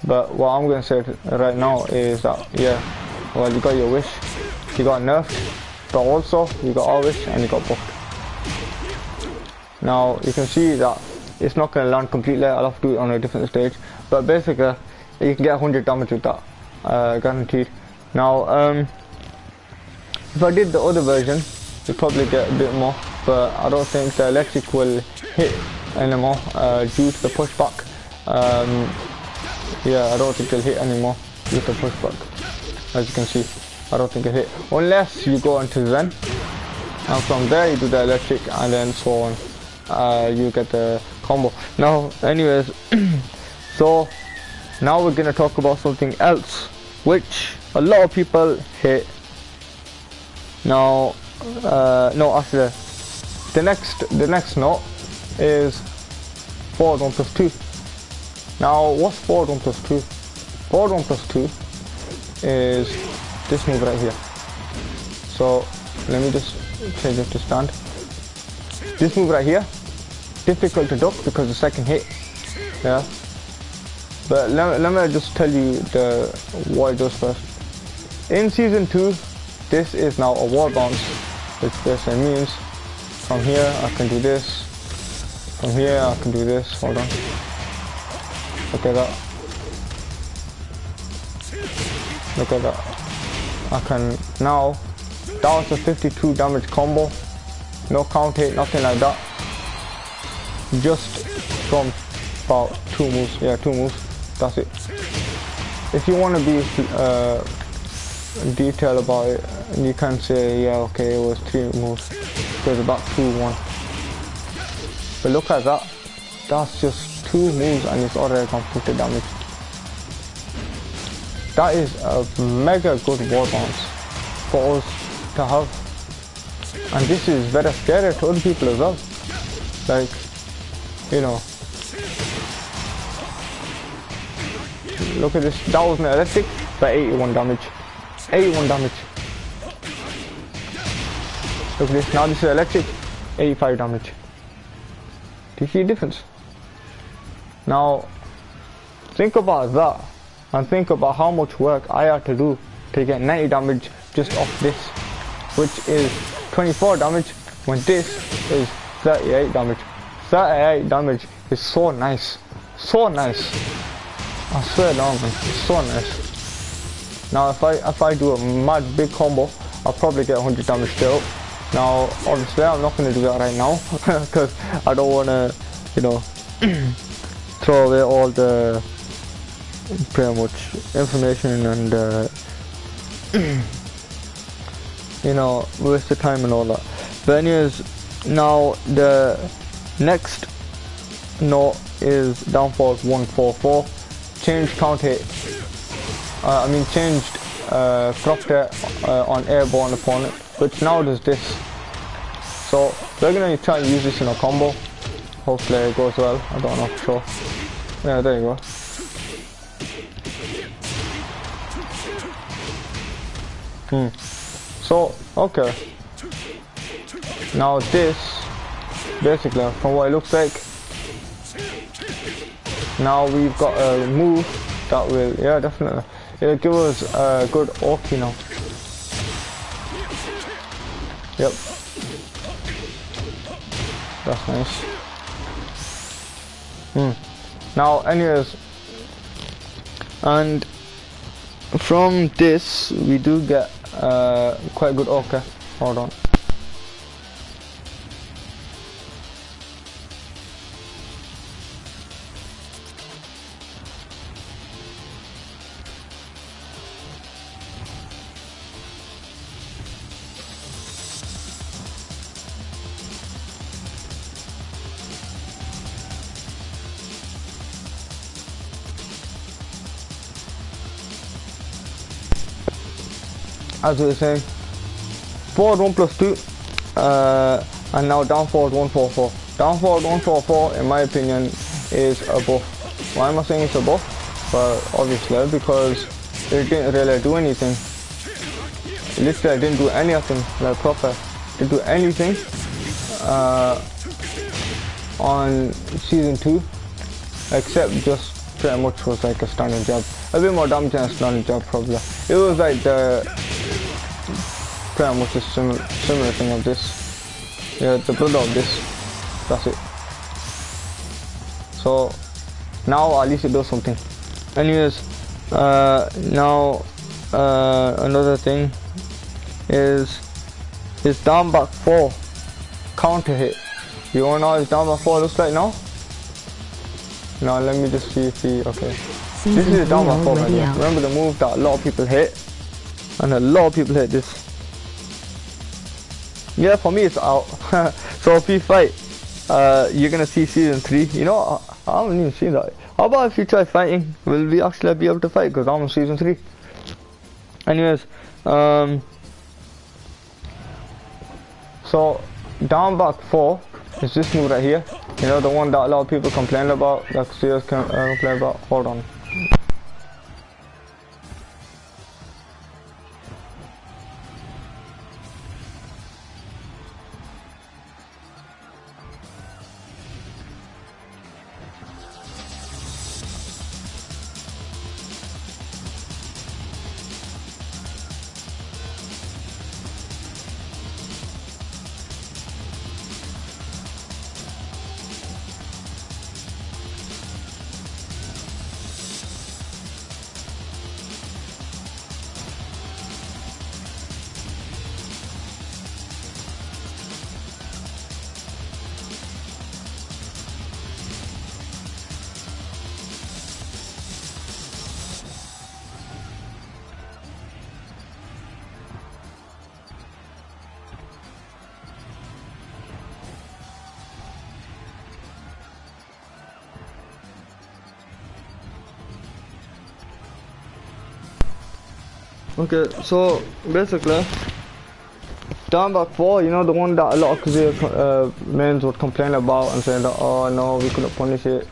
But what I'm going to say right now is that, yeah, well, you got your wish, you got nerfed, but also you got our wish and you got buffed. Now you can see that it's not going to land completely, I'll have to do it on a different stage, but basically you can get 100 damage with that, guaranteed. Now if I did the other version, you'd probably get a bit more, but I don't think the electric will hit anymore due to the pushback. Yeah, I don't think it'll hit anymore with the pushback. As you can see, I don't think it'll hit. Unless you go into Zen, and from there you do the electric, and then so on. You get the combo. Now, anyways, so now we're gonna talk about something else, which a lot of people hate. Now, no, actually, the next note is forward 1+2. Now, what's forward 1+2? Forward 1+2 is this move right here. So, let me just change it to stand. This move right here, difficult to duck because the second hit, yeah. But let me just tell you what it does first. In Season 2, this is now a wall bounce, which basically means from here I can do this, from here I can do this, hold on. Look at that. Look at that. I can now, that was a 52 damage combo, no count hit, nothing like that, just from about 2 moves, yeah 2 moves, that's it. If you want to be detailed about it, you can say yeah okay it was 3 moves, it was about 2-1, but look at that, that's just 2 moves and it's already gone 50 damage. That is a mega good war bounce for us to have, and this is very scary to other people as well, like, you know, look at this, that was an electric, but 81 damage, 81 damage, look at this, now this is electric, 85 damage, do you see the difference? Now, think about that, and think about how much work I had to do to get 90 damage just off this, which is 24 damage, when this is 38 damage. 38 damage is so nice, so nice. I swear down, man, it's so nice. Now if I do a mad big combo, I'll probably get 100 damage still. Now obviously I'm not going to do that right now because I don't want to, you know, throw away all the pretty much information and you know, waste the time and all that. But anyways, now the next note is downfall 144. Changed count hit. Changed proc on airborne opponent, which now does this. So we're gonna try and use this in a combo. Hopefully it goes well. I don't know for sure. Yeah, there you go. So okay. Now this, basically, from what it looks like, now we've got a move that will, yeah, definitely, it'll give us a good Oki now. Yep. That's nice. Now, anyways, and from this we do get quite good Oki. Hold on. As we were saying, forward 1 plus 2, and now down forward 144. Down forward 144, in my opinion, is a buff. Why am I saying it's a buff? Well, obviously, because it didn't really do anything. Literally, I didn't do anything, like proper. Didn't do anything on season 2, except just pretty much was like a standing jab. A bit more damage than a standing jab, probably. It was like the pretty much a similar thing of this. Yeah, the build of this. That's it. So now at least it does something. Anyways, now another thing is his down back 4 counter hit. You wanna know how his down back 4 looks like now? Now let me just see if he, okay. This is a down back 4 right here. Remember the move that a lot of people hit? And a lot of people hit this. Yeah, for me it's out. So if we fight, you're gonna see season 3. You know, I haven't even seen that. How about if you try fighting? Will we actually be able to fight? Because I'm on season 3. Anyways, so down back 4 is this move right here. You know, the one that a lot of people complain about, like serious complain about. Hold on. Okay, so basically, down back 4, you know, the one that a lot of mains would complain about and say that, oh no, we couldn't punish it.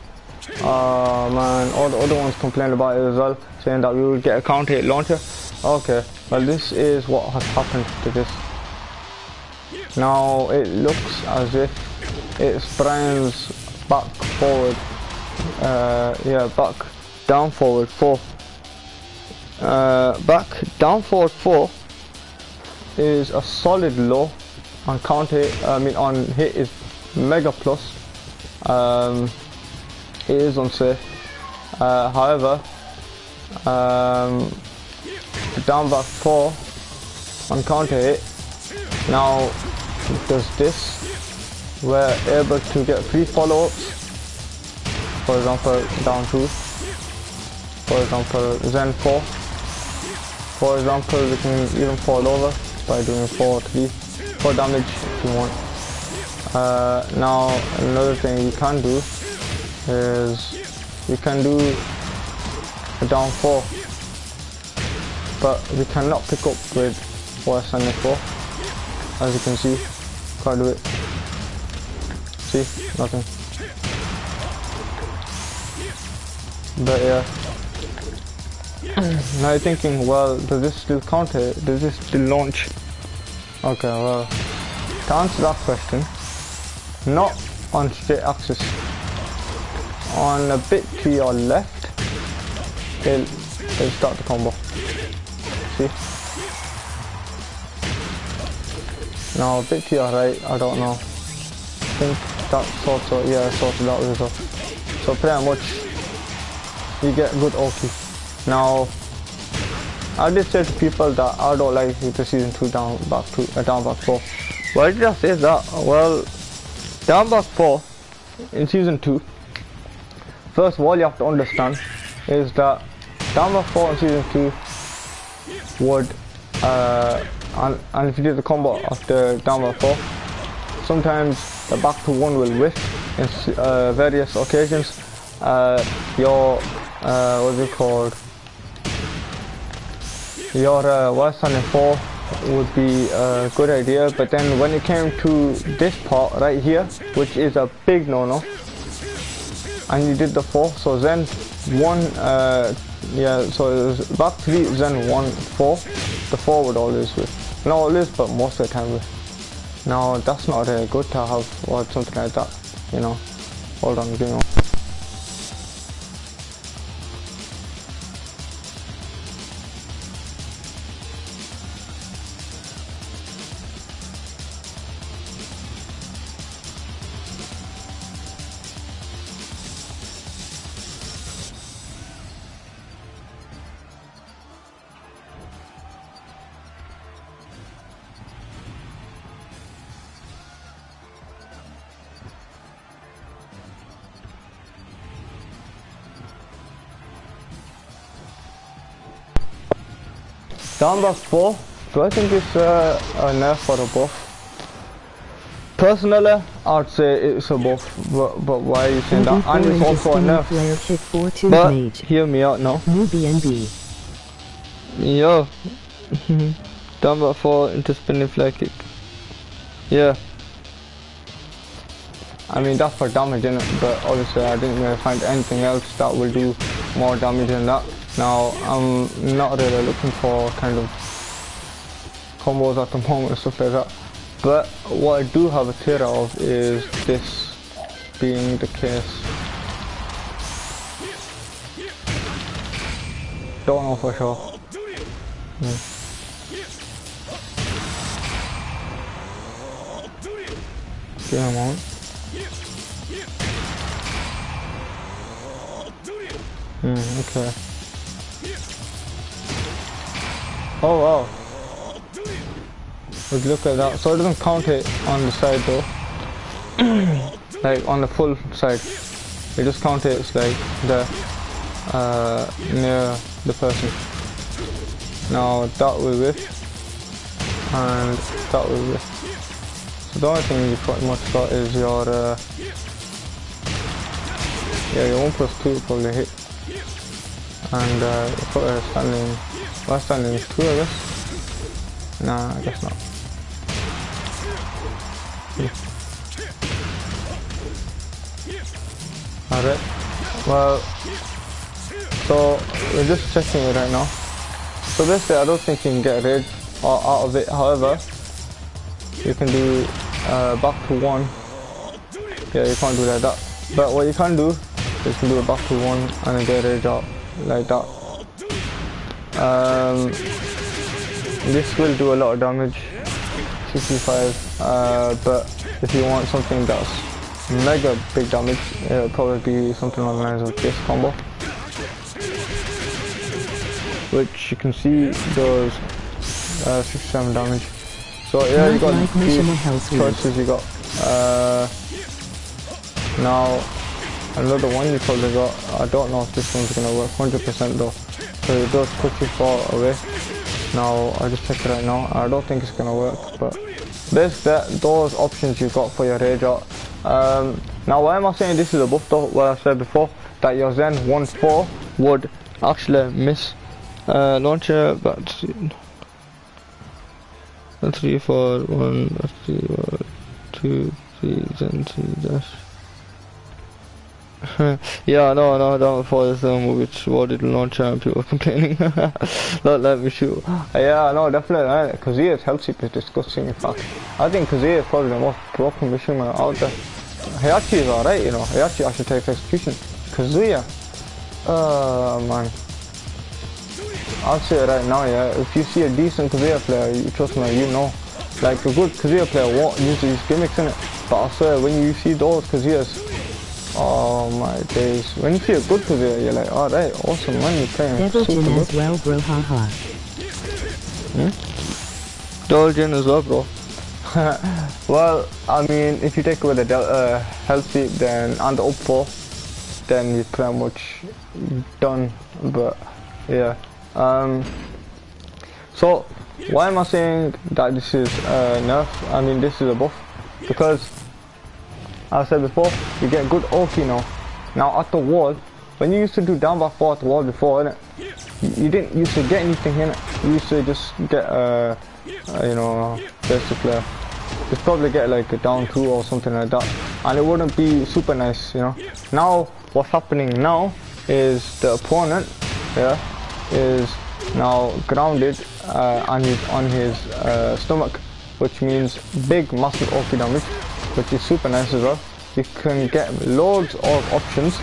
Man, all the other ones complained about it as well, saying that we would get a counter hit launcher. Okay, well this is what has happened to this. Now it looks as if it spawns back forward, yeah, back down forward 4. Back down forward 4 is a solid low on counter hit, on hit is mega plus. It is unsafe. However, down back 4 on counter hit now does this. We're able to get 3 follow-ups. For example, down 2. For example, Zen 4. For example, we can even fall over by doing 4 damage if you want. Now another thing you can do is we can do a down 4, but we cannot pick up with worse than 4. As you can see, can't do it. See, nothing. But yeah. Now you're thinking, well, does this still counter? Does this still launch? Okay, well, to answer that question, not on straight axis. On a bit to your left, it'll start the combo. See? Now a bit to your right, I don't know. I think that sorts out, yeah, sorted out as well. So pretty much, you get good Oki. Now, I did say to people that I don't like the season 2 down back 4. Why did I say that? Well, down back 4 in season 2. First of all, you have to understand is that down back 4 in season 2 would, and if you do the combo after down back 4, sometimes the back to 1 will whiff in various occasions. Your what's it called? Your worst standing 4 would be a good idea, but then when it came to this part right here, which is a big no-no, and you did the 4, so Zen 1, yeah, so it was back 3, Zen 1, 4, the 4 would always whiff. Not always, but most of the time whiff. Now that's not good to have or something like that, you know. Hold on, give me one. Down back 4, do I think it's a nerf or a buff? Personally, I'd say it's a buff, but why are you saying that? And it's also a nerf. But hear me out now. Yo, down back 4 into spinning flag kick. Yeah. I mean that's for damage, innit? But obviously I didn't really find anything else that will do more damage than that. Now, I'm not really looking for kind of combos at the moment and stuff like that. But what I do have a theory of is this being the case. Don't know for sure. Give me a moment. Okay. Oh wow. But look at that. So it doesn't count it on the side though. Like on the full side. It just counts it like the near the person. Now that will whiff and that will whiff. So the only thing you pretty much got is your yeah, your 1+2 probably hit. And put a standing Last time is 2, I guess. Nah, I guess not. Alright. Well, so we're just checking it right now. So basically, I don't think you can get rid or out of it. However, you can do back to 1. Yeah, you can't do like that. But what you can do is you can do a back to 1 and then get rid out like that. This will do a lot of damage, 65. But if you want something that's mega big damage, it'll probably be something along the lines of this combo, which you can see does 67 damage. So yeah, you got these choices. You got now another one you probably got. I don't know if this one's gonna work 100% though, so it does push you far away. Now I just checked it right now. I don't think it's gonna work, but basically those options you got for your rage art. Now why am I saying this is a buff though? Well, I said before that your Zen 1-4 would actually miss launcher, but 3, 4, 1, 3, 2, 3, Zen 3 dash. Yeah, no, down before this which worded launcher and people were complaining. Don't let me shoot. Yeah, no, definitely. Kazuya's health heap is disgusting in fact. I think Kazuya is probably the most broken missioner out there. Heihachi is alright, you know. Heihachi actually takes execution. Kazuya, man. I'll say it right now, yeah. If you see a decent Kazuya player, you trust me, you know. Like a good Kazuya player won't use these gimmicks in it. But I swear, when you see those Kazuyas, oh my days. When you see a good Kazuya, you're like, alright, awesome man, you're playing Devil super Jin good. as well, bro, haha. Devil Jin as well, bro. Well, I mean, if you take away the health heap then and the up 4, then you're pretty much done. But yeah. So why am I saying that this is nerf? I mean, this is a buff because I said before, you get good Oki now. Now at the wall, when you used to do down by 4 at the wall before, innit? You didn't used to get anything in it. You used to just get you know, basic player. You'd probably get like a down 2 or something like that, and it wouldn't be super nice, you know. Now what's happening now is the opponent, yeah, is now grounded and he's on his stomach, which means big massive Oki damage, which is super nice as well. You can get loads of options,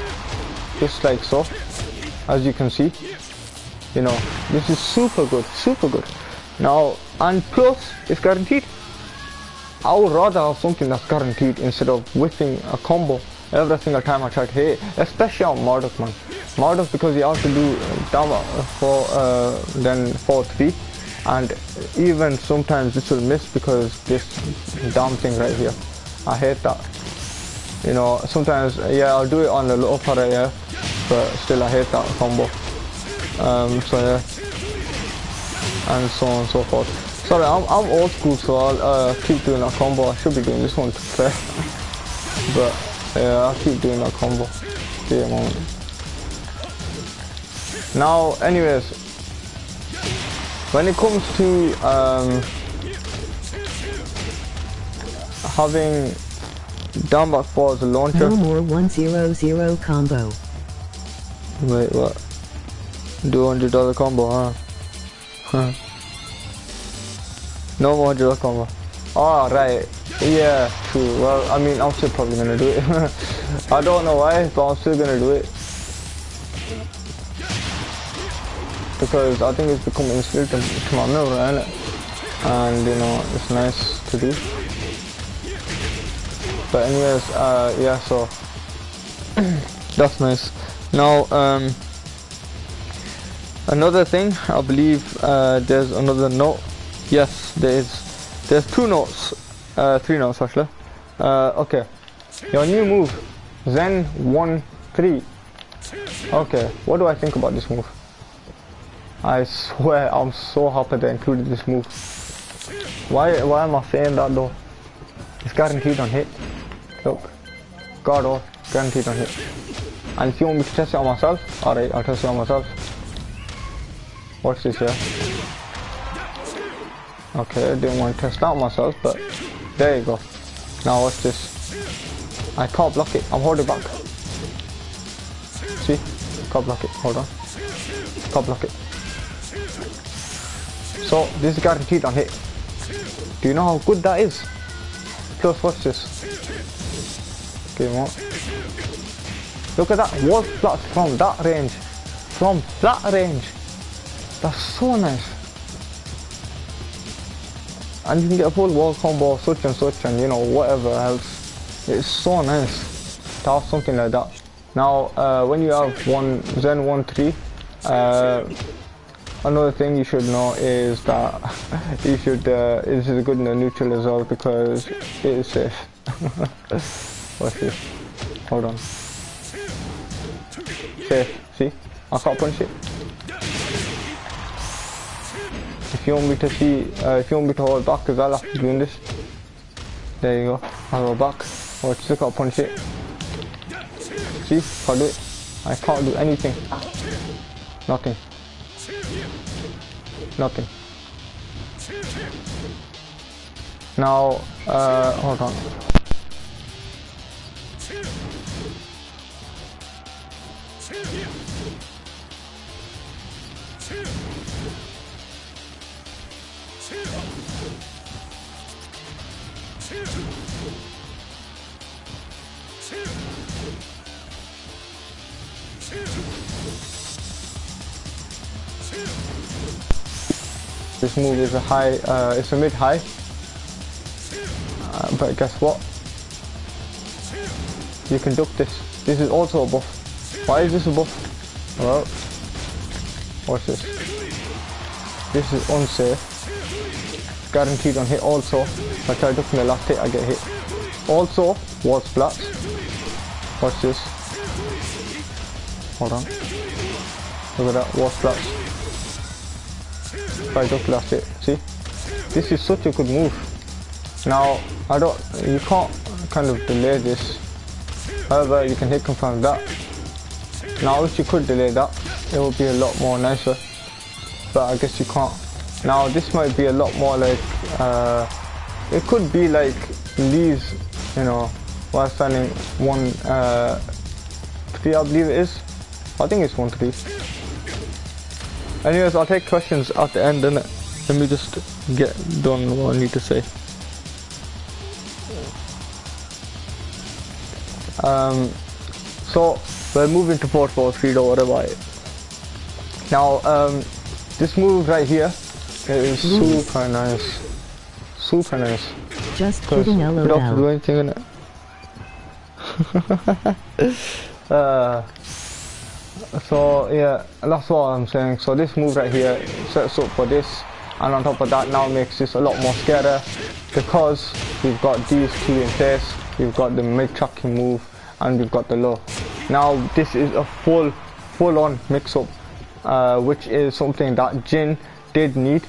just like so, as you can see. You know, this is super good, super good. Now, and plus, it's guaranteed. I would rather have something that's guaranteed instead of whiffing a combo every single time I try to hit it, especially on Marduk, man. Marduk, because you have to do down then 4-3, and even sometimes this will miss because this damn thing right here. I hate that. You know, sometimes, yeah, I'll do it on the low para, yeah, but still I hate that combo. So yeah, and so on and so forth. Sorry, I'm old school, so I'll keep doing that combo. I should be doing this one to fair, but yeah, I'll keep doing that combo. Give me a moment. Now, anyways, when it comes to having down back 4 as a launcher. No more 100 combo. Wait, what? Do $100 combo, huh? No more $100 combo. Oh, right. Yeah, true. Well, I mean, I'm still probably gonna do it. I don't know why, but I'm still gonna do it. Because I think it's become instilled to my memory, innit? And, you know, it's nice to do. But anyways, yeah, so that's nice. Now, another thing, I believe there's another note. Yes, there's 2 notes, 3 notes actually. Okay, your new move, Zen 1-3. Okay, what do I think about this move? I swear I'm so happy they included this move. Why am I saying that though? It's guaranteed on hit. Look, God off, guaranteed on hit. And if you want me to test it on myself, alright, I'll test it on myself. Watch this here. Okay, I didn't want to test out myself, but there you go. Now watch this. I can't block it. I'm holding back. See? Can't block it. Hold on. Can't block it. So this is guaranteed on hit. Do you know how good that is? Plus watch this. Okay, what? Look at that wall splash from that range. From that range. That's so nice. And you can get a full wall combo, such and such, and you know, whatever else. It's so nice to have something like that. Now, when you have Zen 1-3, another thing you should know is that you should, this is good in the neutral as well because it is safe. What's this? Hold on. Safe, see? I can't punch it. If you want me to see, if you want me to hold back as well after doing this, there you go. I'll go back. Watch, look, I'll punch it. See, can't do it. I can't do anything. Nothing. Nothing. Now, hold on. This move is a high, it's a mid-high, but guess what? You can duck this. This is also a buff. Why is this a buff? Well, watch this. This is unsafe. Guaranteed on hit also. If I try ducking the last hit, I get hit. Also, wall splats. Watch this. Hold on. Look at that, wall splats. If I duck last hit, see? This is such a good move. Now, you can't kind of delay this. However, you can hit confirm that. Now, if you could delay that, it would be a lot more nicer. But I guess you can't. Now, this might be a lot more like, it could be like Lee's, you know, while standing 1-3, I believe it is. I think it's 1-3. Anyways, I'll take questions at the end, innit? Let me just get done what I need to say. So we're moving to 4-4-3 or whatever. Now, this move right here is super nice. Super nice. Just kidding, LOL. You don't have to do anything, innit? So yeah, that's what I'm saying. So this move right here sets up for this, and on top of that now makes this a lot more scarier because we've got these two in place. We've got the mid tracking move and we've got the low. Now this is a full-on mix-up, which is something that Jin did need,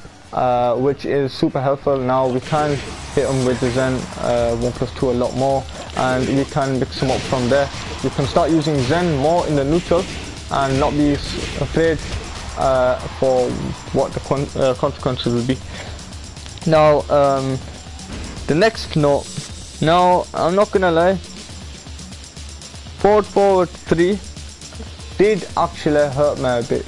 which is super helpful. Now we can hit him with the Zen 1+2 a lot more, and we can mix him up from there. You can start using Zen more in the neutral and not be afraid for what the consequences will be. Now, the next note. Now, I'm not gonna lie, 4-4-3 did actually hurt me a bit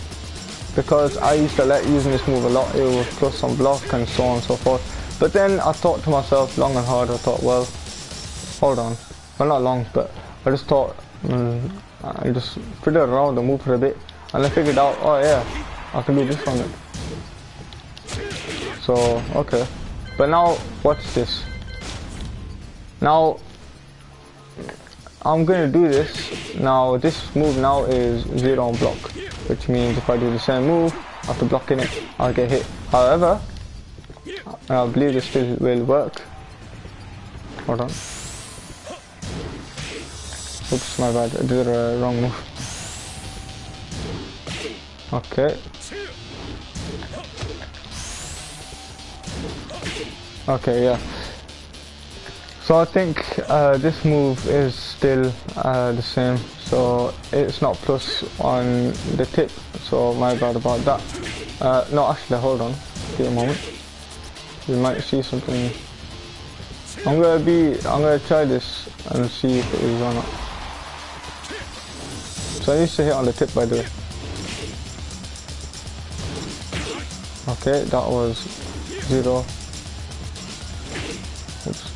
because I used to like using this move a lot. It was plus some block and so on and so forth. But then I thought to myself long and hard, I thought, well, hold on. Well, not long, but I just thought, I just fiddled around the move for a bit, and I figured out, oh yeah, I can do this from it. So, okay. But now, watch this. Now, I'm gonna do this. Now, this move now is 0 on block, which means if I do the same move, after blocking it, I'll get hit. However, I believe this still will work. Hold on. Oops, my bad, I did a wrong move. Okay. Okay, yeah. So I think this move is still the same. So it's not plus on the tip. So my bad about that. No, actually, hold on. Give me a moment. You might see something. I'm gonna try this and see if it is or not. So I used to hit on the tip, by the way. Okay, that was 0. Oops.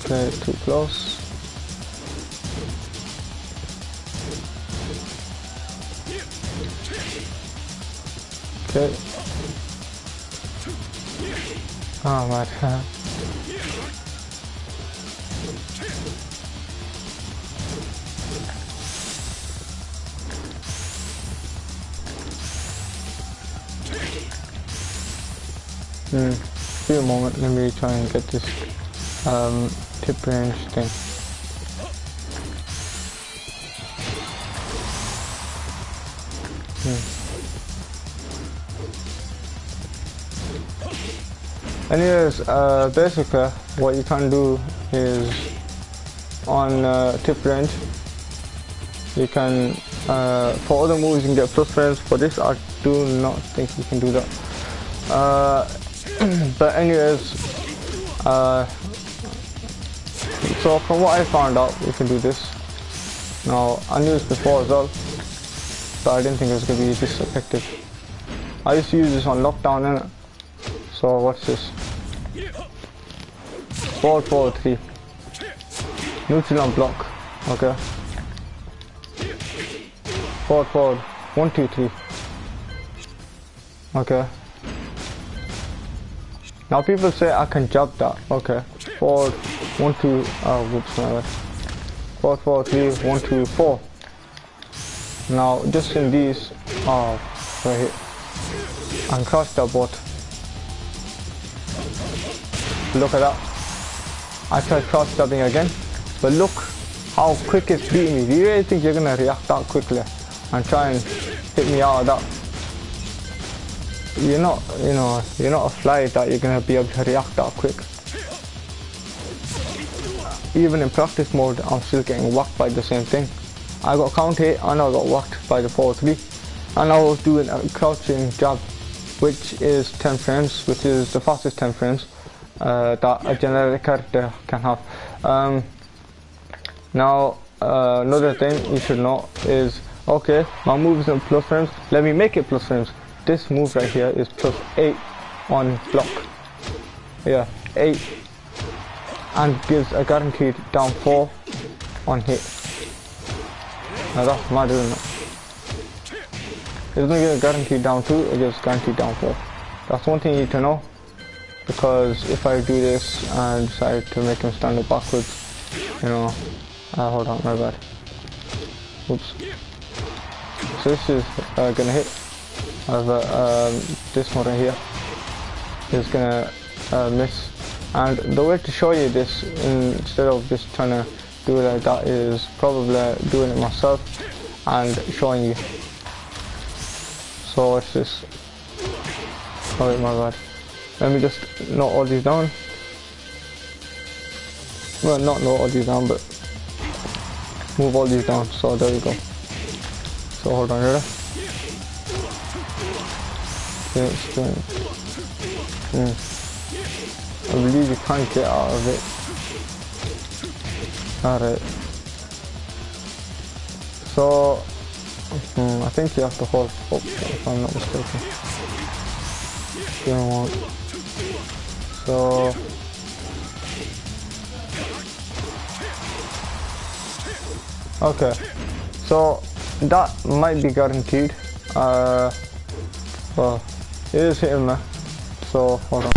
Okay, too close. Okay. Oh my god. Give me a moment, let me try and get this tip range thing. Anyways, basically what you can do is on tip range you can for other moves you can get plus frames. For this I do not think you can do that. But anyways, so from what I found out you can do this. Now I knew this before as well, but I didn't think it was going to be this effective. I used to use this on lockdown, innit? So watch this. Forward, forward, 3. Neutral on block. Okay. Forward, forward. 1, 2, 3. Okay. Now people say I can jump that. Okay. Forward, 1, 2. Oh, whoops, my bad. Forward, forward, 3, 1, 2, 4. Now just in these. Oh, right here. And crouch that bot. Look at that. I tried cross stabbing again, but look how quick it's beating me. Do you really think you're gonna react that quickly and try and hit me out of that? You're not, you're not a fly that you're gonna be able to react that quick. Even in practice mode, I'm still getting whacked by the same thing. I got count hit and I got whacked by the 4-3, and I was doing a crouching jab, which is 10 frames, which is the fastest 10 frames that a generic character can have. Now another thing you should know is, okay, my move is in plus frames, let me make it plus frames. This move right here is plus 8 on block. Yeah, 8, and gives a guaranteed down 4 on hit. Now that's mad, isn't it? It doesn't give a guaranteed down 2, it gives guaranteed down 4. That's one thing you need to know, because if I do this and decide to make him stand up backwards, hold on, my bad. Oops. So this is gonna hit. This one right here is gonna miss. And the way to show you this, instead of just trying to do it like that, is probably doing it myself and showing you. So watch this. Oh wait, my bad. Let me just note all these down. Well, not note all these down, but move all these down. So there we go. So hold on, ready? Okay, I believe you can't get out of it. Alright. So I think you have to hold up, if I'm not mistaken. So okay, so that might be guaranteed. Well, it is hitting me, so hold on.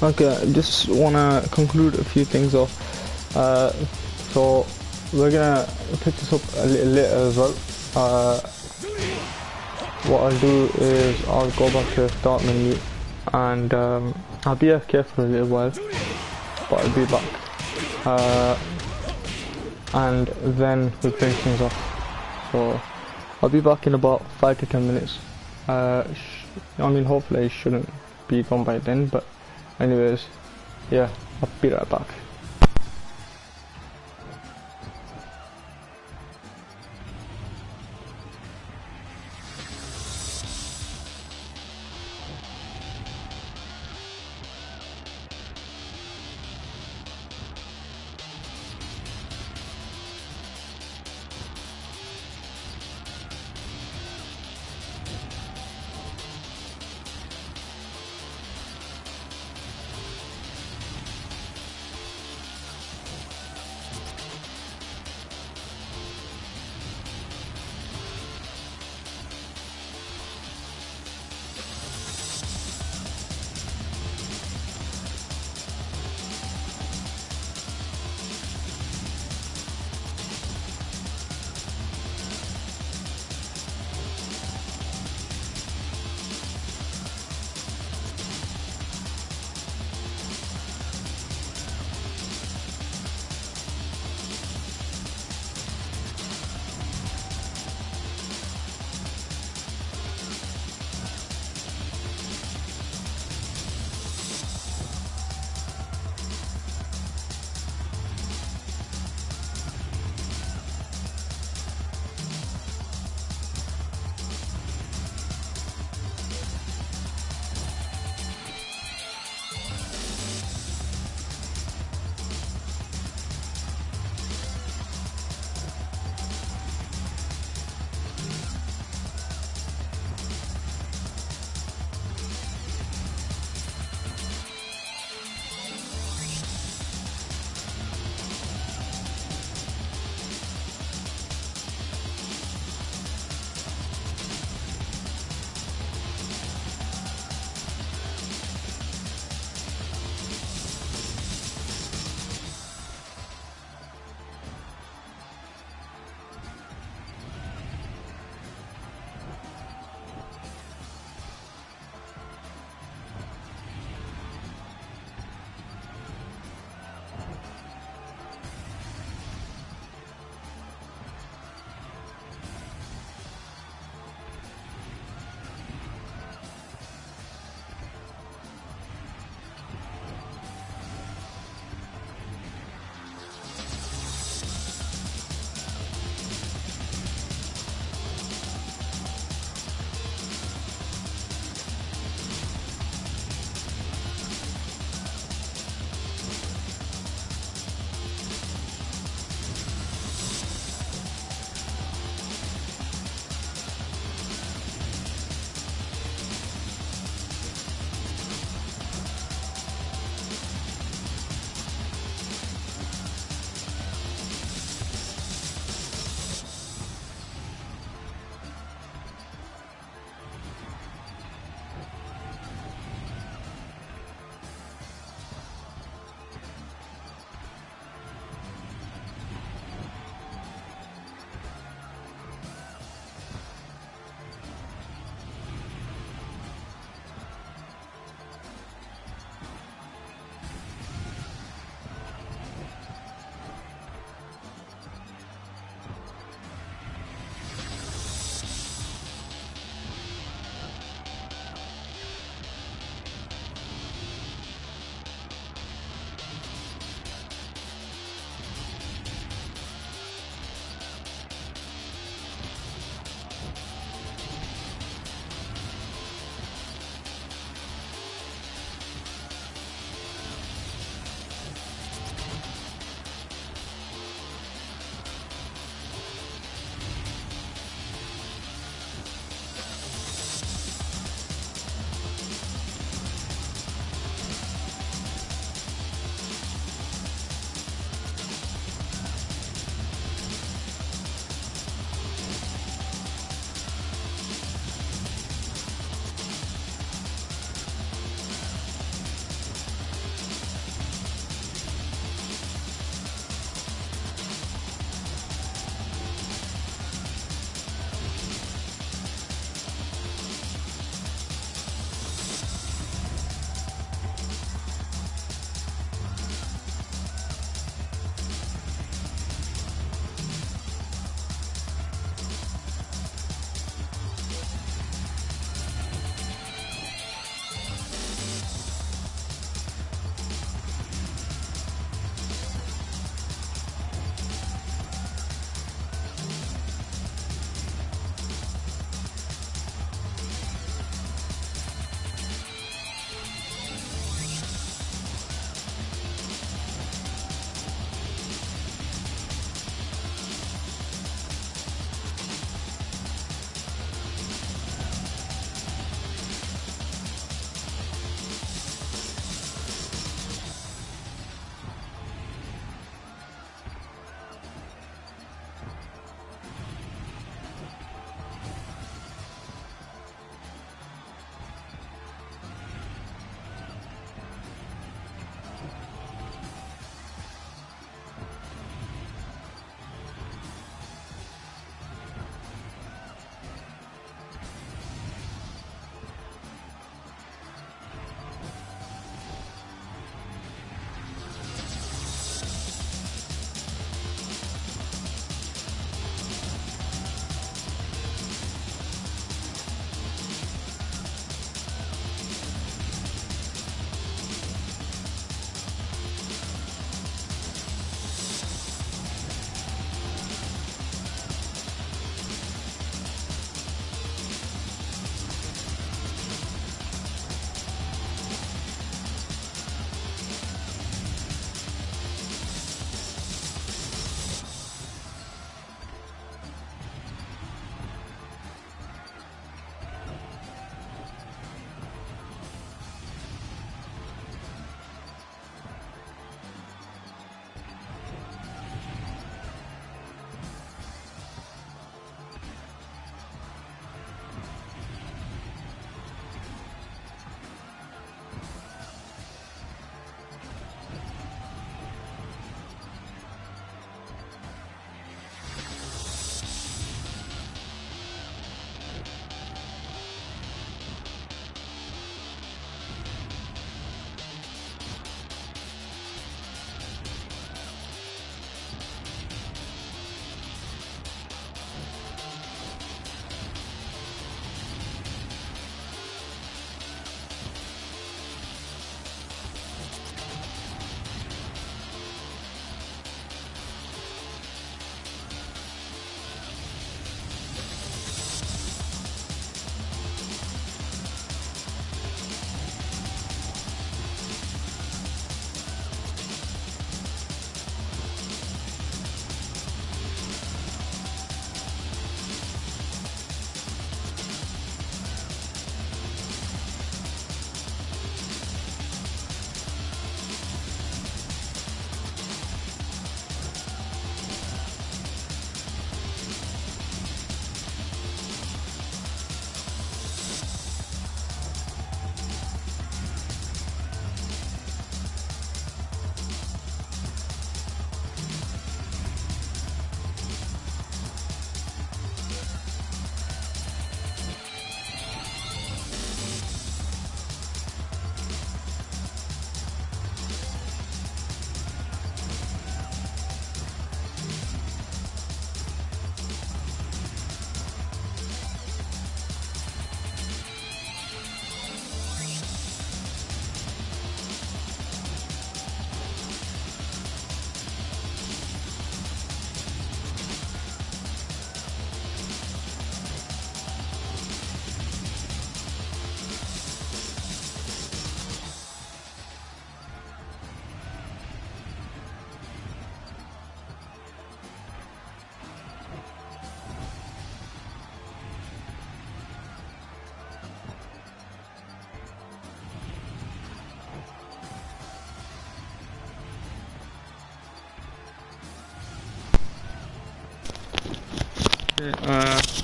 Okay, just wanna conclude a few things off. So we're gonna pick this up a little later as well. What I'll do is I'll go back to the start menu and I'll be AFK for a little while, but I'll be back. And then we'll finish things off. So I'll be back in about 5 to 10 minutes. I mean, hopefully it shouldn't be gone by then, but anyways, yeah, I'll be right back.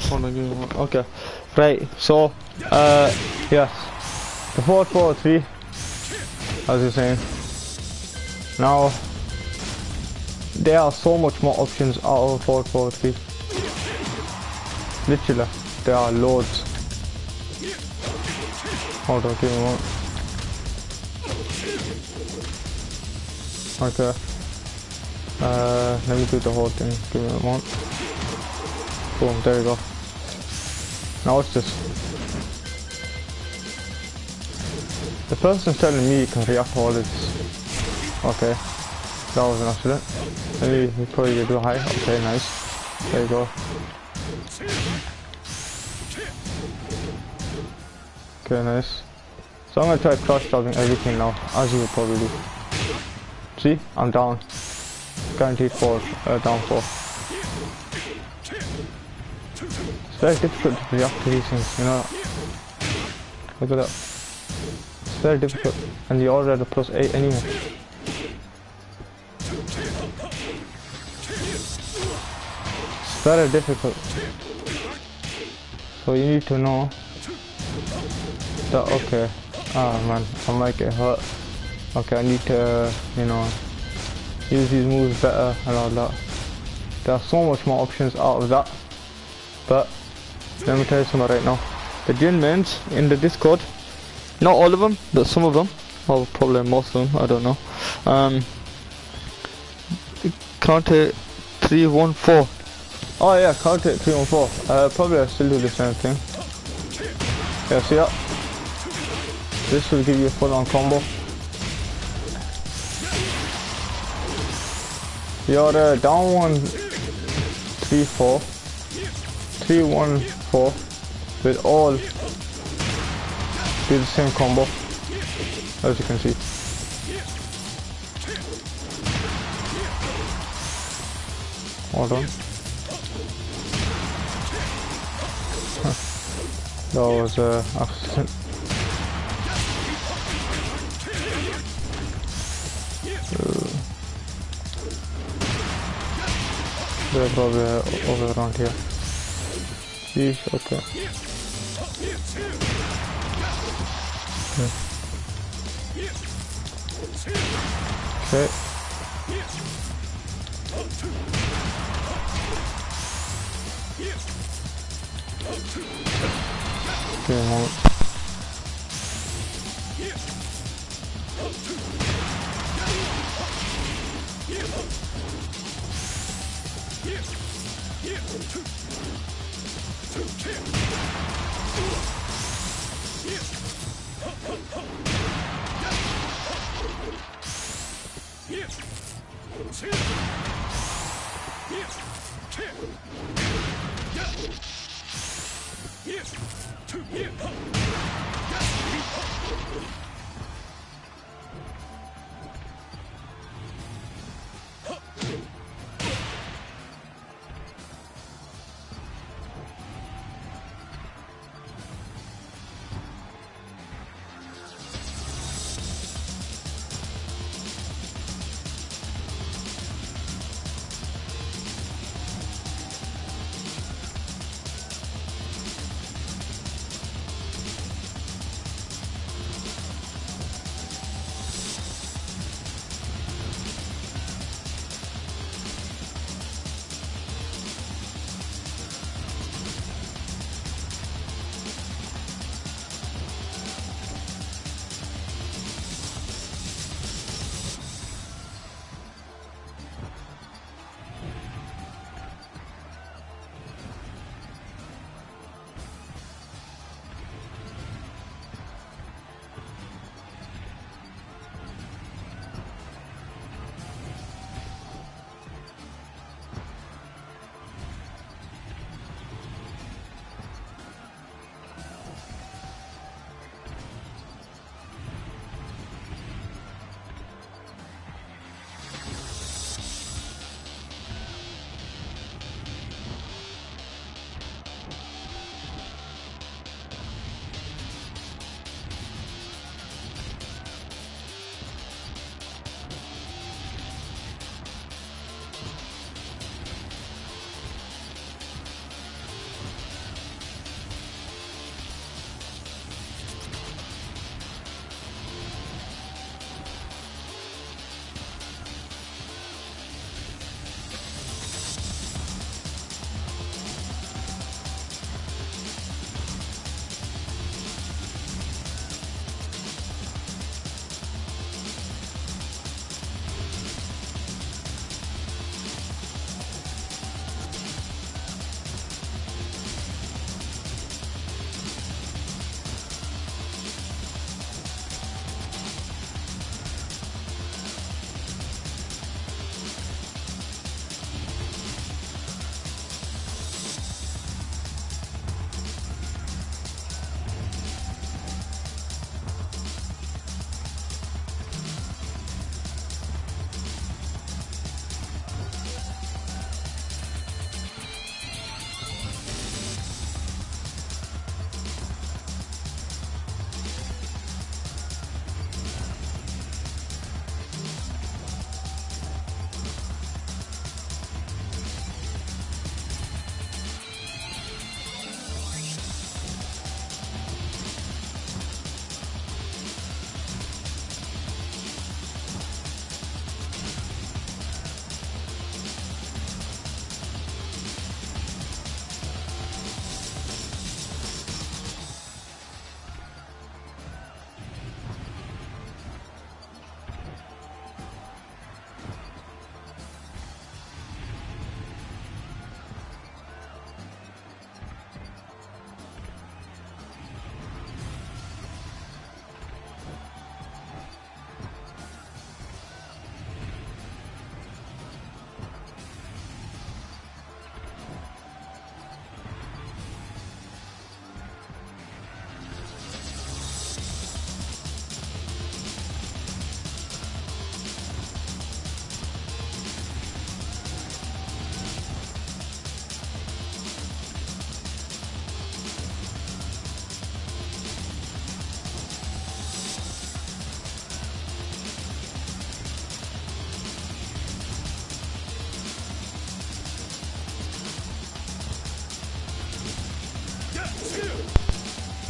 Hold on, give me one. Okay. Right, so, yes. The 4-4-3, as you're saying. Now, there are so much more options out of 4-4-3. Literally, there are loads. Hold on, give me one. Okay. Let me do the whole thing. Give me one. Boom, there you go. Now what's this? The person's telling me you can react to all of this. Okay. That was an accident. Maybe we probably do high. Okay, nice. There you go. Okay, nice. So I'm gonna try crouch stabbing everything now, as you would probably do. See? I'm down. Guaranteed 4, down 4. It's very difficult to react to these things, you know. Look at that. It's very difficult. And you're already at +8 anyway. It's very difficult. So you need to know that, okay, man, I might get hurt. Okay, I need to, you know, use these moves better and all that. There are so much more options out of that. But let me tell you something right now. The Jin mains in the Discord, not all of them, but some of them, or probably most of them, I don't know. Count it 3-1-4. Oh yeah, count it 3-1-4. Probably I still do the same thing. Yeah, see that? This will give you a full-on combo. You're down 1, 3-4, 3-1-4 with all do the same combo, as you can see. Hold on. That was an accident. They're probably over around here. Jeez, okay. Okay. Okay, a moment.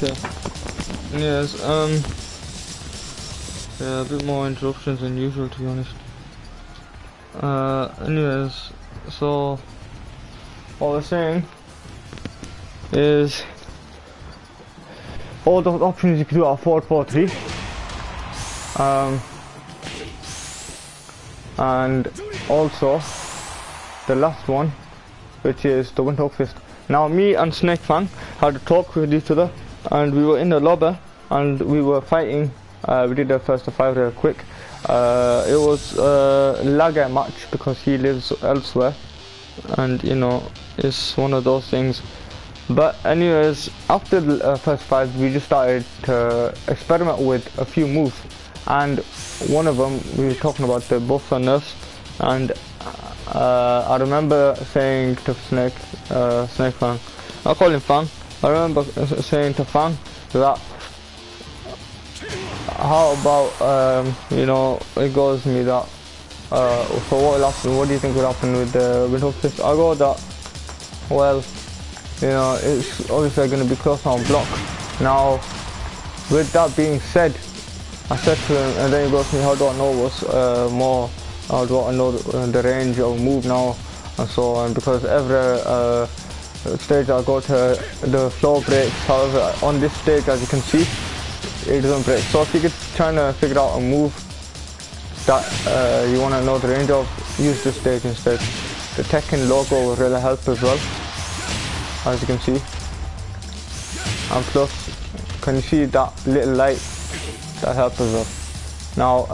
Okay. Yes, yeah, a bit more interruptions than usual, to be honest. Anyways, so what we're saying is all those options you can do are 4-4-3. And also the last one, which is the Windhoek Fist. Now me and Snake Fang had a talk with each other, and we were in the lobby and we were fighting. We did the first 5 real quick. It was a lagger match because he lives elsewhere, and you know, it's one of those things. But anyways, after the first 5, we just started to experiment with a few moves, and one of them we were talking about the buffs and nerfs, and I remember saying to Snake Fang, I call him Fang. I remember saying to Fang that how about you know, it goes to me that so what will happen? What do you think will happen with the Windhoek Fist? I go that, well, you know, it's obviously going to be close on block. Now, with that being said, I said to him, and then he goes to me, how do I know what's more? How do I know the range of move now, and so on? Because every stage I go to, the floor breaks. However, on this stage, as you can see, it doesn't break. So if you're trying to figure out a move that you want to know the range of, use this stage instead. The Tekken logo will really help as well, as you can see. And plus, can you see that little light? That helps as well. Now,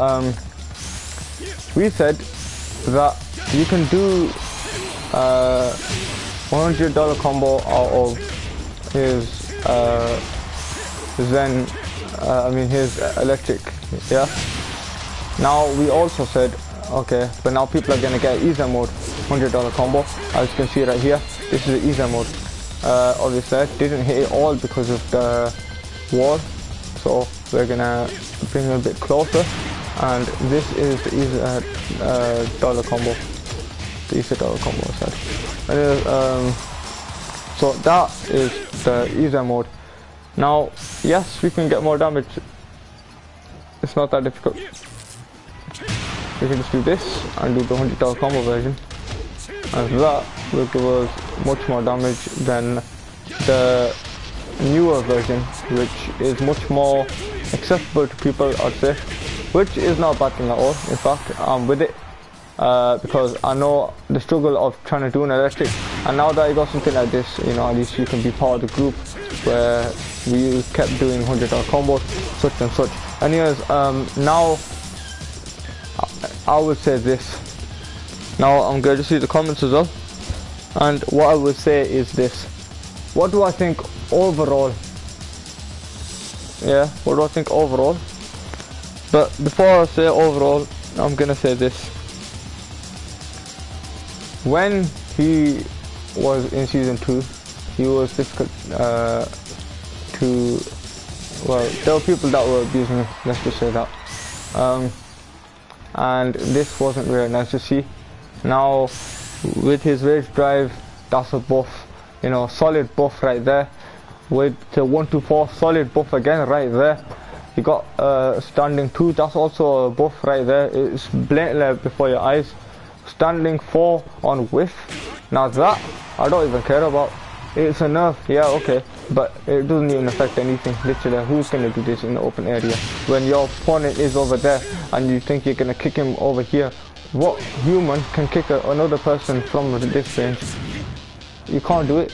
we said that you can do $100 combo out of his Zen, his electric, yeah. Now we also said, okay, but now people are gonna get easy mode $100 combo. As you can see right here, this is the easy mode. Obviously I didn't hit it all because of the wall, so we're gonna bring it a bit closer, and this is the easy dollar combo. The easy dollar combo I said. Anyways, so that is the easy mode. Now, yes, we can get more damage. It's not that difficult. We can just do this and do the $100 combo version, and that will give us much more damage than the newer version, which is much more accessible to people, I'd say, which is not a bad thing at all. In fact, I'm with it, because I know the struggle of trying to do an electric, and now that I got something like this, you know, at least you can be part of the group where we kept doing $100 combos, such and such. Anyways, now I would say this. Now I'm going to see the comments as well, and what I would say is this. What do I think overall? Yeah, what do I think overall? But before I say overall, I'm gonna say this. When he was in season 2, he was difficult to, well, there were people that were abusing him, let's just say that. And this wasn't really nice to see. Now, with his rage drive, that's a buff, you know, solid buff right there. With the 1-4, solid buff again right there. You got standing 2, that's also a buff right there. It's blatantly before your eyes. Standing 4 on whiff, now that I don't even care about. It's a nerf, yeah, okay, but it doesn't even affect anything. Literally, who's gonna do this in the open area when your opponent is over there and you think you're gonna kick him over here? What human can kick another person from this range? You can't do it.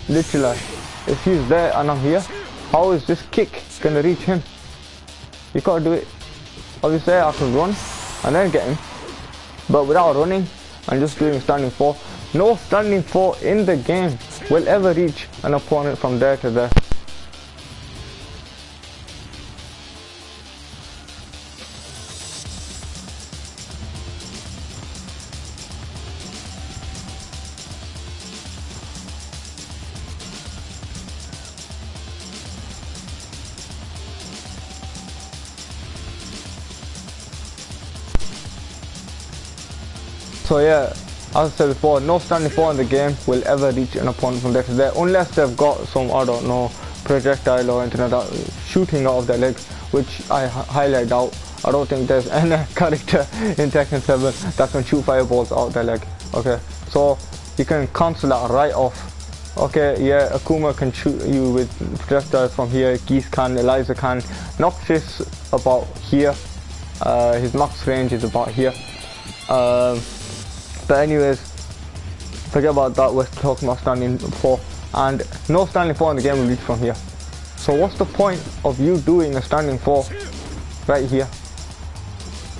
Literally, if he's there and I'm here, how is this kick gonna reach him? You can't do it. Obviously I can run and then get him, but without running and just doing standing 4, no standing 4 in the game will ever reach an opponent from there to there. So yeah, as I said before, no standing 4 in the game will ever reach an opponent from there to there unless they've got some, I don't know, projectile or anything like that shooting out of their legs, which I highly doubt. I don't think there's any character in Tekken 7 that can shoot fireballs out their leg. Okay, so you can cancel that right off. Okay, yeah, Akuma can shoot you with projectiles from here, Geese can, Eliza can, Noctis about here, his max range is about here. But anyways, forget about that, we're talking about standing 4, and no standing 4 in the game will reach from here. So what's the point of you doing a standing 4 right here?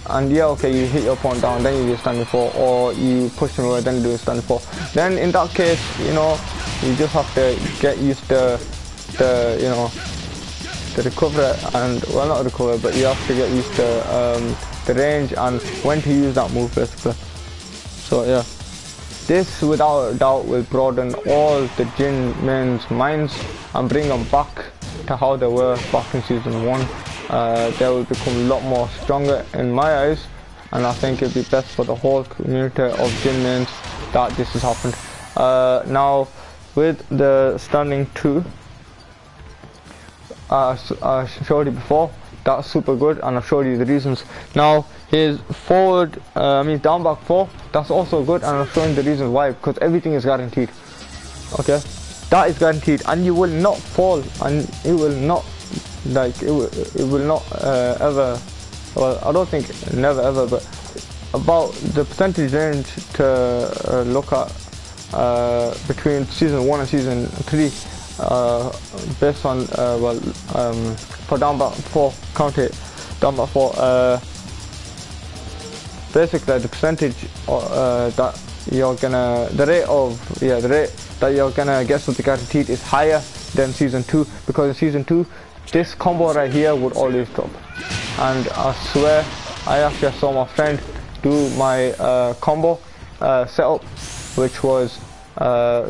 And yeah, okay, you hit your opponent down, then you do a standing 4, or you push him away, then you do a standing 4. Then in that case, you know, you just have to get used to you know, the recovery, and well, not recover, but you have to get used to the range and when to use that move basically. So yeah, this without a doubt will broaden all the Jin men's minds and bring them back to how they were back in season 1. They will become a lot more stronger in my eyes, and I think it'd be best for the whole community of Jin mains that this has happened. Now with the standing 2, I showed you before, that's super good, and I've showed you the reasons. Now his forward, down back 4, that's also good, and I've shown you the reasons why, because everything is guaranteed. Okay, that is guaranteed, and you will not fall, and you will not, like, it will not ever, well, I don't think never ever, but about the percentage range to look at between season 1 and season 3, based on for down back 4, count it, down back 4, basically the percentage that you're gonna, the rate that you're gonna get something guaranteed is higher than season 2, because in season 2 this combo right here would always drop, and I swear I actually saw my friend do my combo setup, which was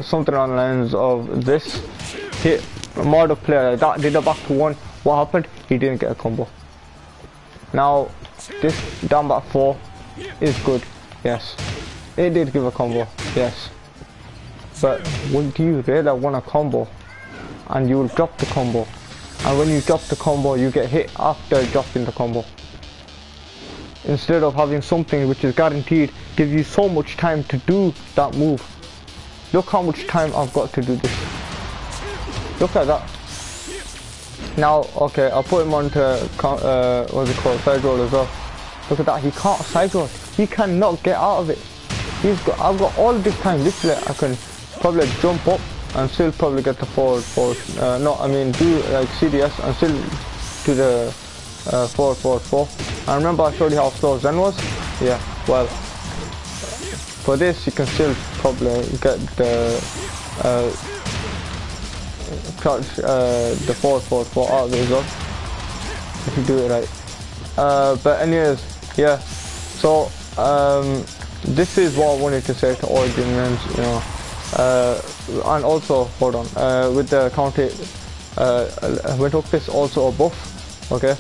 something on the lines of this: hit a model player like that, did a back to 1, what happened? He didn't get a combo. Now this down back 4 is good, yes, it did give a combo, yes, but when do you really want a combo and you will drop the combo, and when you drop the combo you get hit after dropping the combo, instead of having something which is guaranteed, gives you so much time to do that move. Look how much time I've got to do this, look at that. Now okay, I'll put him onto what's it called, side roll as well. Look at that, he can't side roll, he cannot get out of it. I've got all this time, literally I can probably jump up and still probably get the forward, do like CDS and still do the forward. And remember I showed you how slow Zen was? Yeah, well, for this you can still probably get the crouch, the forward out of it as well, if you do it right. But anyways, yeah, so this is what I wanted to say to all Jin mains, you know. And also, hold on, with the counter, we took this also a buff, okay,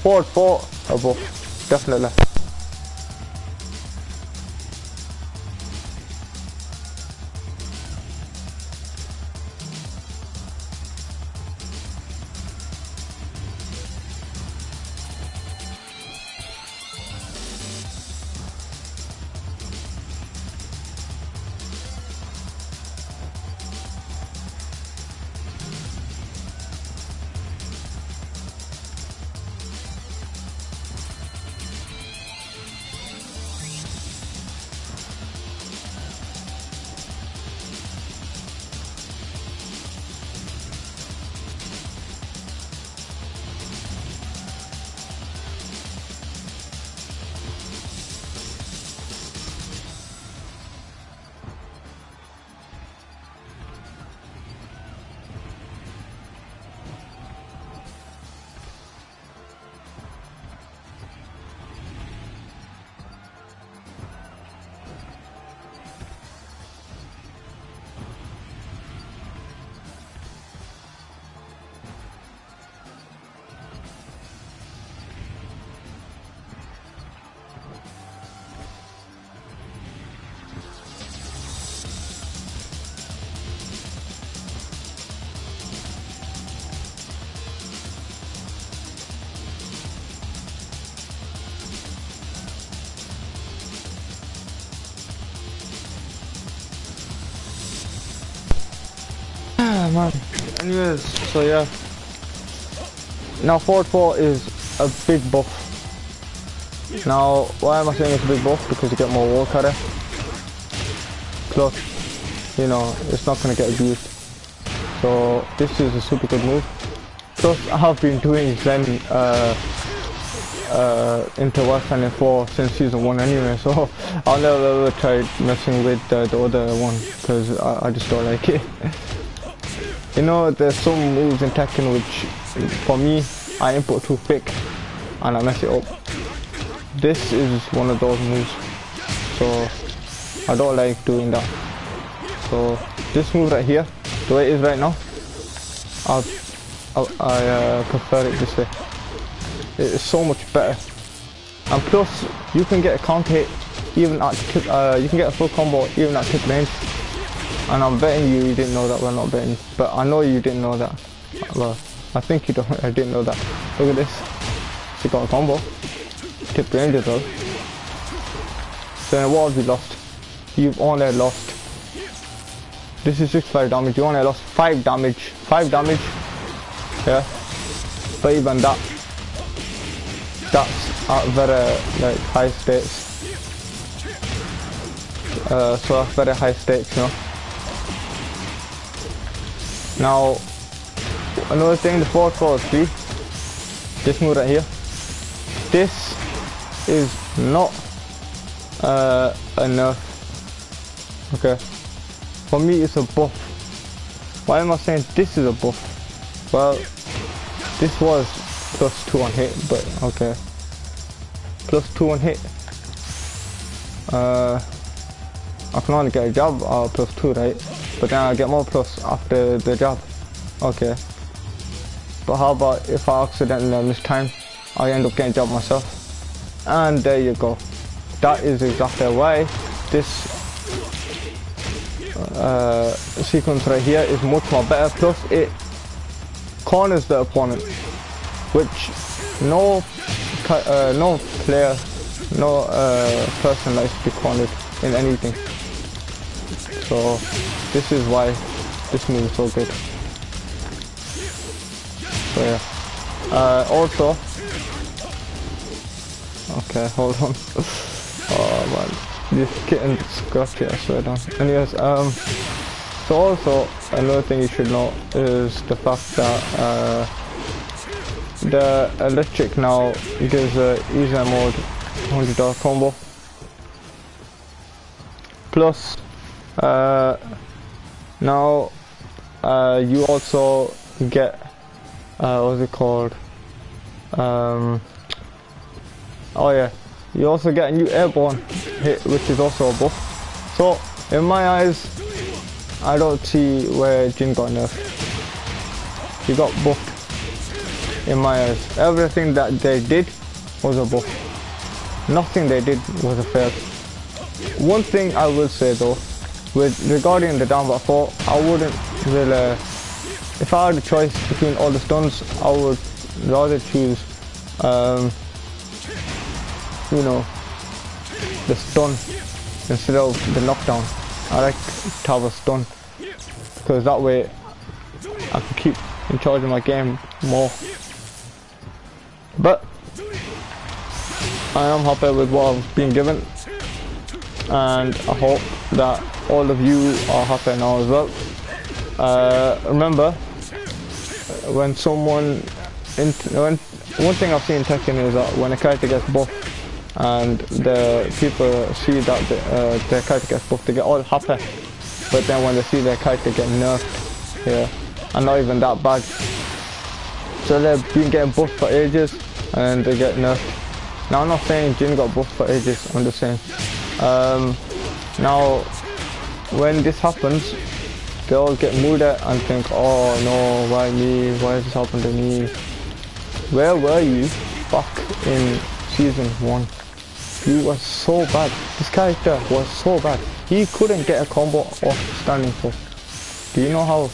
forward 4 a buff, definitely. man. Anyways, so yeah. Now forward 4 is a big buff. Now, why am I saying it's a big buff? Because you get more wall carry. Plus, you know, it's not going to get abused. So this is a super good move. Plus, I have been doing Zen into Westland 4 since season 1 anyway, so I'll never ever try messing with the other one because I just don't like it. You know, there's some moves in Tekken which, for me, I input too thick and I mess it up. This is one of those moves, so I don't like doing that. So this move right here, the way it is right now, I prefer it this way. It is so much better, and plus you can get a counter hit even at tip, you can get a full combo even at tip range. And I'm betting you didn't know that. Well, not betting, but I know you didn't know that. Well, I think you don't. I didn't know that. Look at this. She got a combo. Tip range as well. So then what have you lost? You've only lost. This is 65 damage. You only lost 5 damage. 5 damage. Yeah. But even that, that's at very like high stakes. So that's very high stakes, you know. Now, another thing, the 4-4-3, this move right here, this is not a nerf, okay? For me, it's a buff. Why am I saying this is a buff? Well, this was +2 on hit, but okay. +2 on hit. I can only get a jab +2, right? But then I get more plus after the jab. Okay. But how about if I accidentally miss time, I end up getting jab myself. And there you go. That is exactly why this sequence right here is much more better. Plus it corners the opponent, which no player, no person likes to be cornered in anything. So this is why this move is so good. So yeah. Also, okay, hold on. Oh man, this kitten scratchy, I swear down. Anyways, so also another thing you should know is the fact that the electric now gives a easier mode $100 combo. Plus, now you also get what's it called? Oh yeah, you also get a new airborne hit, which is also a buff. So in my eyes, I don't see where Jin got nerfed. He got buffed. In my eyes, everything that they did was a buff. Nothing they did was a fail. One thing I will say though, regarding the down back 4, I wouldn't really, if I had a choice between all the stuns, I would rather choose, you know, the stun instead of the knockdown. I like to have a stun, because that way I can keep in charge of my game more. But I am happy with what I've been given, and I hope that all of you are happy now as well. Remember, when one thing I've seen in Tekken is that when a character gets buffed and the people see that their character gets buffed, they get all happy. But then when they see their character get nerfed, yeah, and not even that bad, so they've been getting buffed for ages and they get nerfed. Now I'm not saying Jin got buffed for ages, I'm just saying. Now when this happens, they all get moody and think, oh no, why me, why has this happened to me? Where were you back in season 1? You were so bad. This character was so bad. He couldn't get a combo off standing full. Do you know how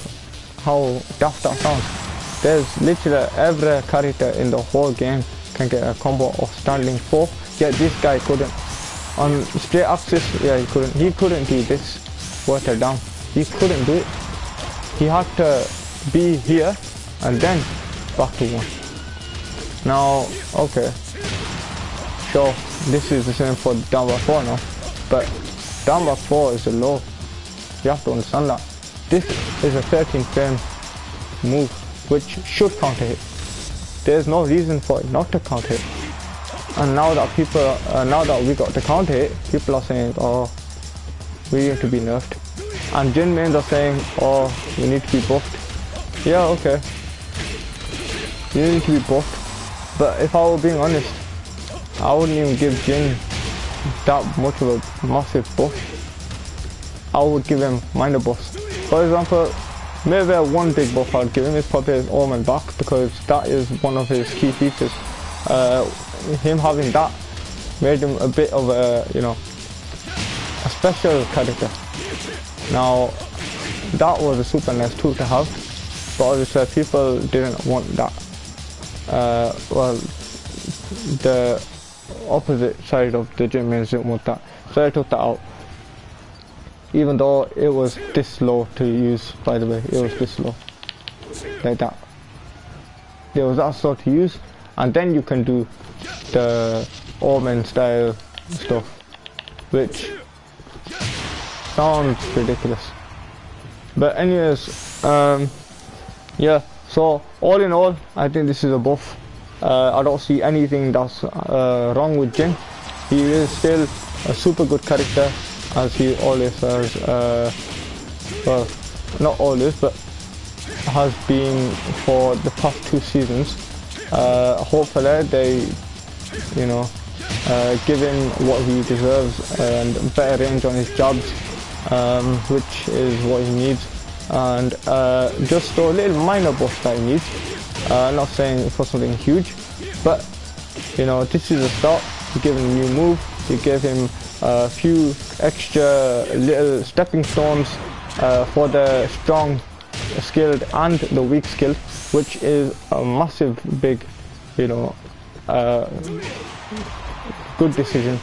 daft that sounds? There's literally every character in the whole game can get a combo off standing full, yet this guy couldn't. On straight axis, yeah, he couldn't do this water down. He couldn't do it. he had to be here and then back to 1. Now, okay, sure, this is the same for down by 4 now, but down by 4 is a low. You have to understand that. This is a 13 frame move, which should counter hit. There's no reason for it not to counter hit. And now that now that we got the counter hit, people are saying, oh, we need to be nerfed. And Jin mains are saying, oh, we need to be buffed. Yeah, okay. You need to be buffed. But if I were being honest, I wouldn't even give Jin that much of a massive buff. I would give him minor buffs. For example, maybe one big buff I'd give him is probably his Omen back, because that is one of his key features. Him having that made him a bit of a, you know, a special character. Now, that was a super nice tool to have, but obviously people didn't want that. Well, the opposite side of the Jin mains didn't want that, so I took that out. Even though it was this slow to use, by the way, it was this slow, like that. It was that slow to use, and then you can do the Omen style stuff, which sounds ridiculous. But anyways, yeah, so all in all, I think this is a buff. I don't see anything that's wrong with Jin. He is still a super good character, as he always says. Well, not always, but has been for the past 2 seasons. Hopefully they, you know, give him what he deserves and better range on his jabs, which is what he needs, and just a little minor buff that he needs. Not saying for something huge, but you know, this is a start. You give him a new move, you give him a few extra little stepping stones for the strong skilled and the weak skilled, which is a massive big, you know, good decision.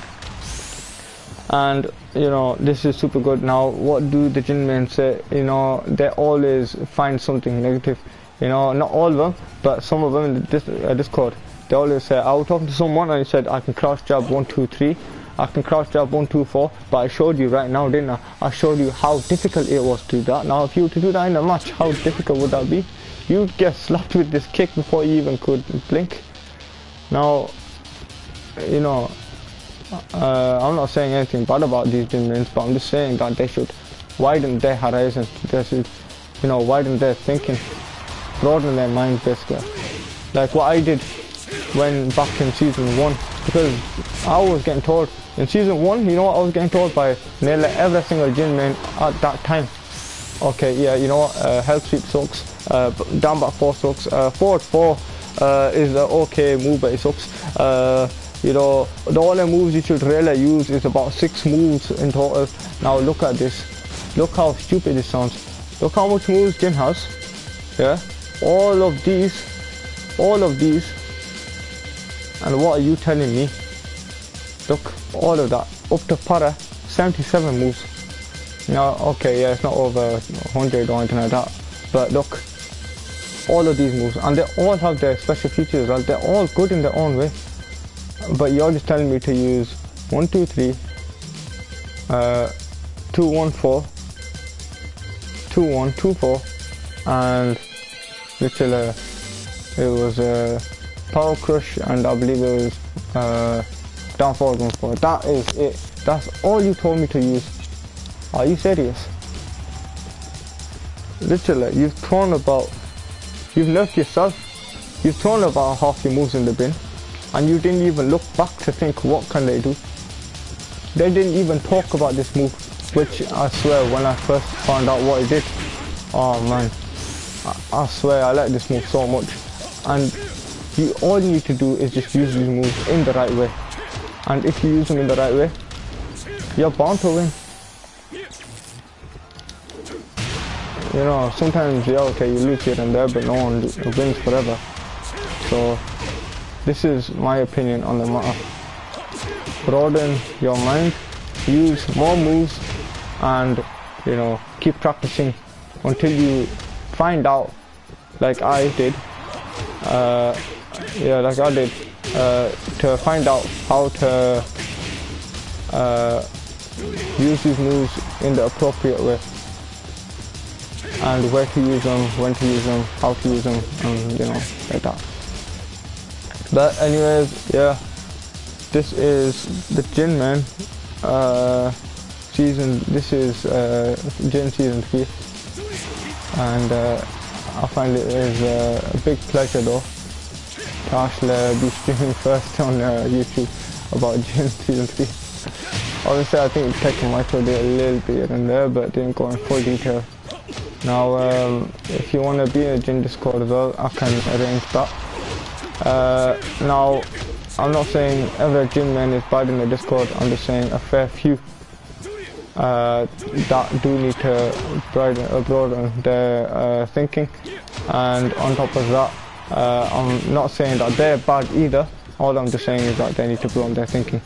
And you know, this is super good. Now, what do the Jin mains say? You know, they always find something negative. You know, not all of them, but some of them in the Discord, they always say, I was talking to someone and he said, I can crouch jab 1, 2, 3, I can crouch jab 1, 2, 4, but I showed you right now, didn't I? I showed you how difficult it was to do that. Now, if you were to do that in a match, how difficult would that be? You'd get slapped with this kick before you even could blink. Now, you know, I'm not saying anything bad about these Jin mains, but I'm just saying that they should widen their horizon. They should, you know, widen their thinking, broaden their mind, basically. Like what I did when back in season 1, because I was getting told in season 1, you know what I was getting told by nearly every single Jin main at that time. Okay, yeah, you know what, health sweep sucks, down back 4 sucks, forward 4 is an okay move, but it sucks. You know, the only moves you should really use is about 6 moves in total. Now look at this, look how stupid this sounds. Look how much moves Jin has. Yeah, all of these, and what are you telling me? Look, all of that, up to para, 77 moves. Now, okay, yeah, it's not over 100 or anything like that, but look, all of these moves, and they all have their special features as well. They're all good in their own way, but you're just telling me to use 1, 2, 3, 2, 1, 4, 2, 1, 2, 4, and literally it was power crush, and I believe it was down forward 1, 4. That is it. That's all you told me to use. Are you serious? Literally, you've nerfed yourself. You've thrown about half your moves in the bin, and you didn't even look back to think what can they do. They didn't even talk about this move, which I swear when I first found out what it did, oh man, I swear I like this move so much. And all you need to do is just use these moves in the right way, and if you use them in the right way, you're bound to win. You know, sometimes, yeah, okay, you lose here and there, but no one wins forever. So, this is my opinion on the matter. Broaden your mind, use more moves, and, you know, keep practicing until you find out, like I did, to find out how to use these moves in the appropriate way, and where to use them, when to use them, how to use them, and you know, like that. But anyways, yeah, this is the Jin, man. This is Jin season 3, and I find it is a big pleasure though to actually be streaming first on YouTube about Jin season 3. Obviously I think Tekken might have did a little bit in there, but didn't go in full detail. Now if you want to be in a Jin Discord as well, I can arrange that. Now I'm not saying every Jin man is bad in the Discord, I'm just saying a fair few that do need to broaden their thinking, and on top of that, I'm not saying that they're bad either. All I'm just saying is that they need to broaden their thinking.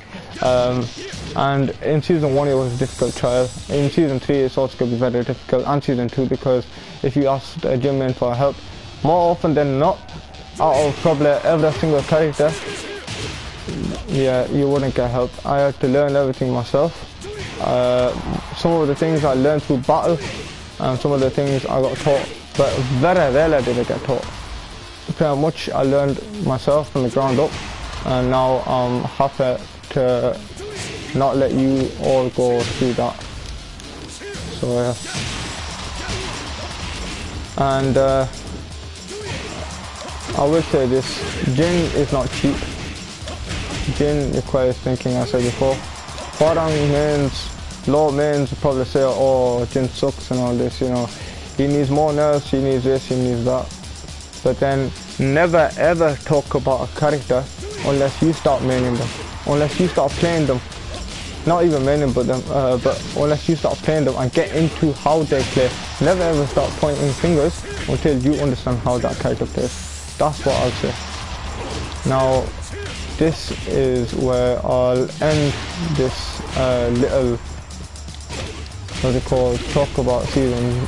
And in season 1 it was a difficult trial. In season 3 it's also going to be very difficult, and season 2, because if you ask a gym man for help, more often than not, out of probably every single character, yeah, you wouldn't get help. I had to learn everything myself. Some of the things I learned through battle, and some of the things I got taught, but very rarely did I get taught. Pretty much I learned myself from the ground up, and now I'm happy to not let you all go through that. So yeah. And I will say this, Jin is not cheap. Jin requires thinking, as I said before. Bottom mains, low mains probably say, oh, Jin sucks and all this, you know. He needs more nerfs, he needs this, he needs that. But then never ever talk about a character unless you start maining them. Unless you start playing them. Not even maining but unless you start playing them and get into how they play. Never ever start pointing fingers until you understand how that character plays. That's what I'll say. Now, this is where I'll end this little, what's it called, talk about season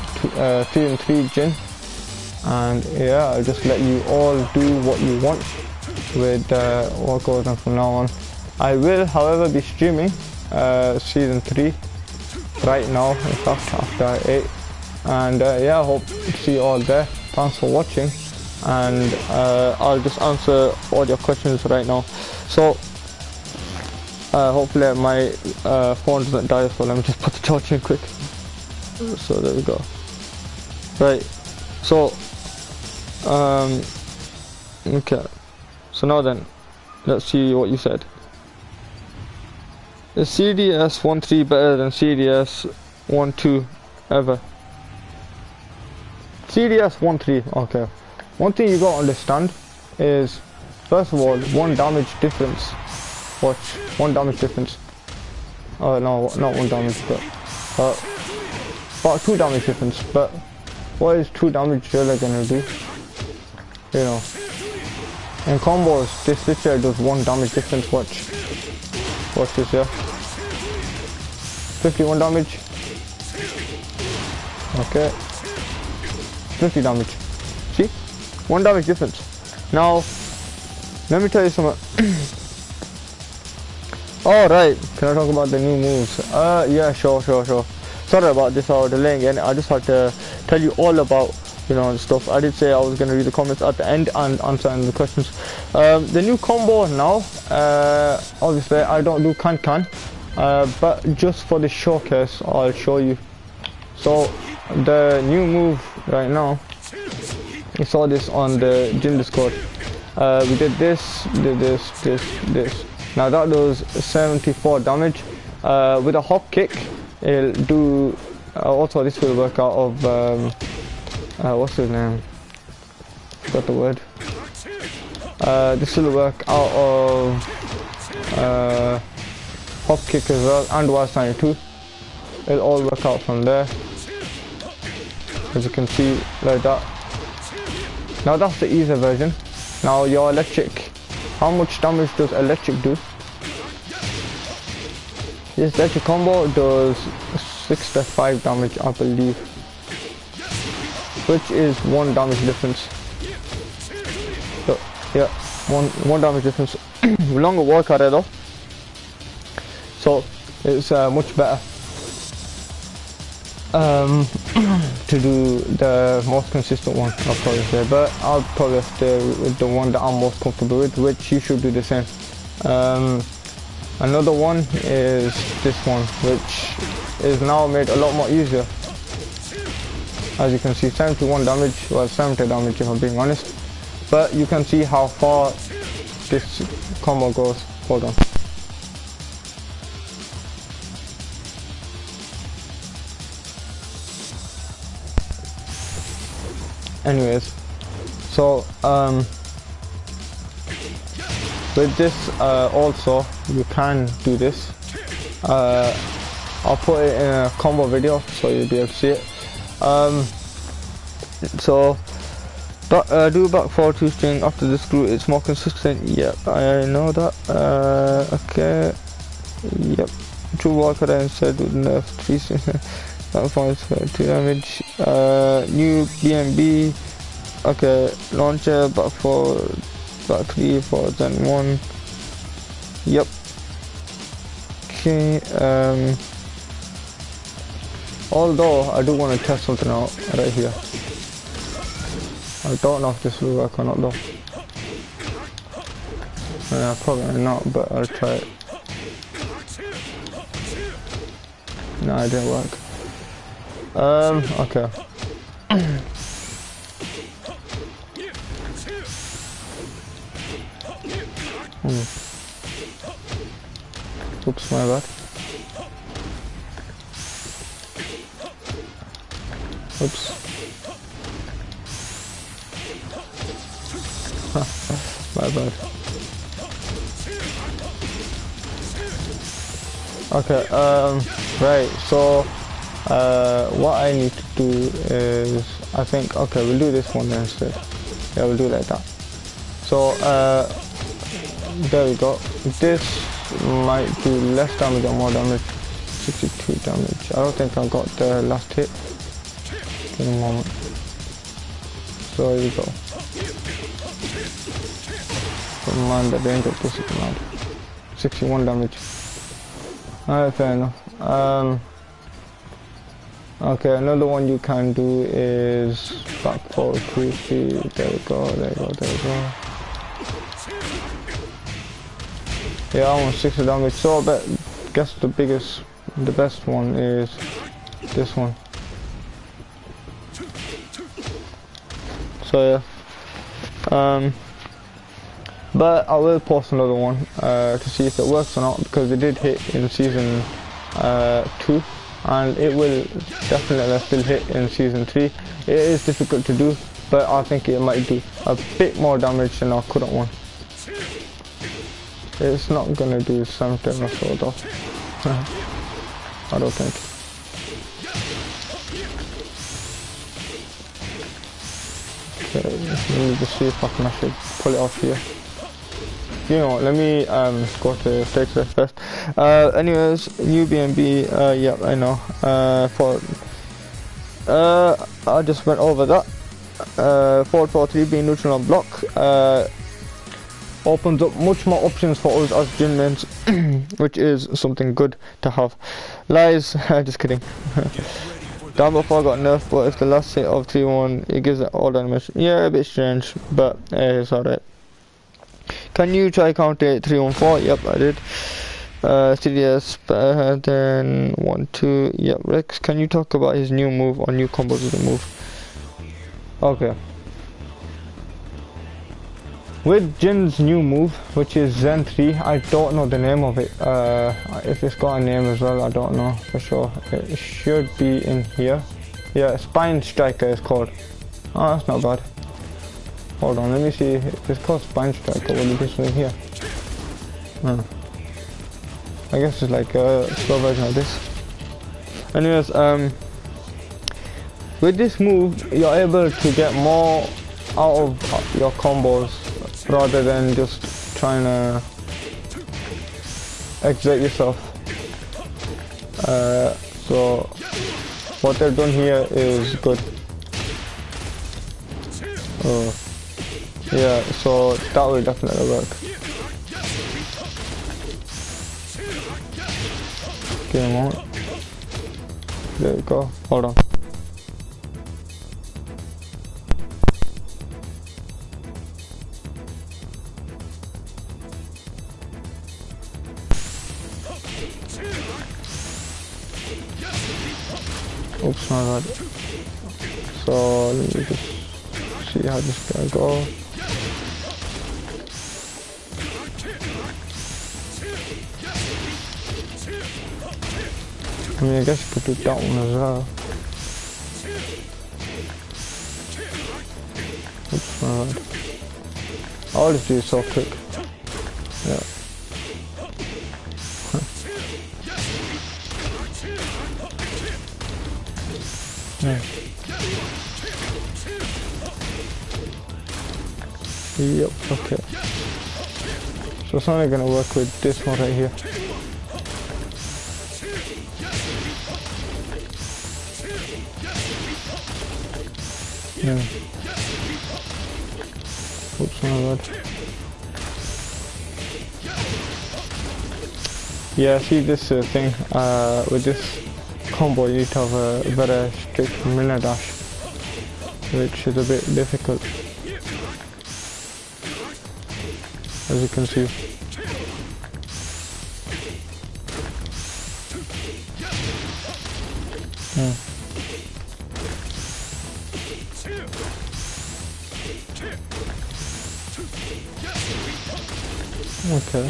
3 Jin. And yeah, I'll just let you all do what you want with what goes on from now on. I will, however, be streaming season 3 right now, in fact, after 8. And yeah, I hope to see you all there. Thanks for watching, and I'll just answer all your questions right now. So hopefully my phone doesn't die, so let me just put the charge in quick. So there we go. Right, so okay, so now then, let's see what you said. Is CDS 1.3 better than CDS 1.2 ever? CDS 1.3, okay. One thing you gotta understand is, first of all, 1 damage difference. Watch, 1 damage difference. Oh no, not 1 damage, but about 2 damage difference. But what is 2 damage really gonna do? You know, in combos, this literally does 1 damage difference. Watch this here. 51 damage. Okay. 50 damage. See? 1 damage difference. Now, let me tell you something. Alright, can I talk about the new moves? Yeah, sure. Sorry about this, I was delaying it. I just had to tell you all about, you know, the stuff. I did say I was going to read the comments at the end and answer the questions. The new combo now, obviously I don't do can, but just for the showcase, I'll show you. So, the new move right now, you saw this on the Jin Discord. We did this. Now that does 74 damage. With a hop kick, it'll do. Also, this will work out of what's his name? Forgot the word. This will work out of hop kick as well, and was 92. It'll all work out from there, as you can see, like that. Now that's the easier version. Now your electric, how much damage does electric do? This electric combo does 65 damage, I believe. which is 1 damage difference. So, yeah, one damage difference. Longer workout though, so it's much better to do the most consistent one, I'll probably say, but I'll probably stay with the one that I'm most comfortable with, which you should do the same. Another one is this one, which is now made a lot more easier. As you can see, 71 damage, well 70 damage if I'm being honest, but you can see how far this combo goes. Hold on. Anyways, so with this also you can do this. I'll put it in a combo video so you'll be able to see it. So do back forward 2 string after the screw. It's more consistent. Yep, I know that. Okay. Yep. True walker instead with nerf 3 strings. That finds 2 damage. New BMB. Okay. Launcher back 4, back 3 for then 1. Yep. Okay. Although I do want to test something out right here. I don't know if this will work or not though. Yeah, probably not, but I'll try it. No, it didn't work. Okay. Oops, my bad. Oops. My bad. Okay, right, so what I need to do is, I think, okay, we'll do this one then instead. Yeah, we'll do it like that. So there we go. This might do less damage or more damage. 62 damage. I don't think I got the last hit. In a moment. So here we go. But man, the range of this is mad. 61 damage. Alright, fair enough. Okay, another one you can do is back forward 2, 3. There we go, there we go, there we go. Yeah, almost 60 damage. So I guess the best one is this one. So yeah, but I will post another one to see if it works or not, because it did hit in season 2, and it will definitely still hit in season 3. It is difficult to do, but I think it might do a bit more damage than our current one. It's not gonna do something or so though. I don't think. Okay, let me just see if I can actually pull it off here. You know what, let me go to Zrex first. Anyways, new BNB, yeah, I know. I just went over that. Forward 4-3 being neutral on block opens up much more options for us as gym mains, which is something good to have. Lies, just kidding. Down before got nerfed, but if the last hit of 3-1, it gives it all animation. Yeah, a bit strange, but it's alright. Can you try counter 3-1-4? Yep, I did. CDS, then 1-2. Yep, Rex, can you talk about his new move or new combos of the move? Okay. With Jin's new move, which is Zen 3, I don't know the name of it. If it's got a name as well, I don't know for sure. It should be in here. Yeah, Spine Striker is called. Oh, that's not bad. Hold on, let me see if it's called Spine Striker. What is this one here? I guess it's like a slow version of this. Anyways, with this move, you're able to get more out of your combos rather than just trying to exert yourself. So what they've done here is good. Yeah, so that will definitely work. Game on. There we go. Hold on. Oops, my bad. So let me just see how this guy goes. I mean, I guess you could do that one as well. Oops, my bad. I'll just do it so quick. Yeah. Yeah. Yep, okay. So it's only gonna work with this one right here. Yeah. Oops, my bad. Yeah, see this thing, with this combo you need to have a very strict minute dash, which is a bit difficult, as you can see. Okay.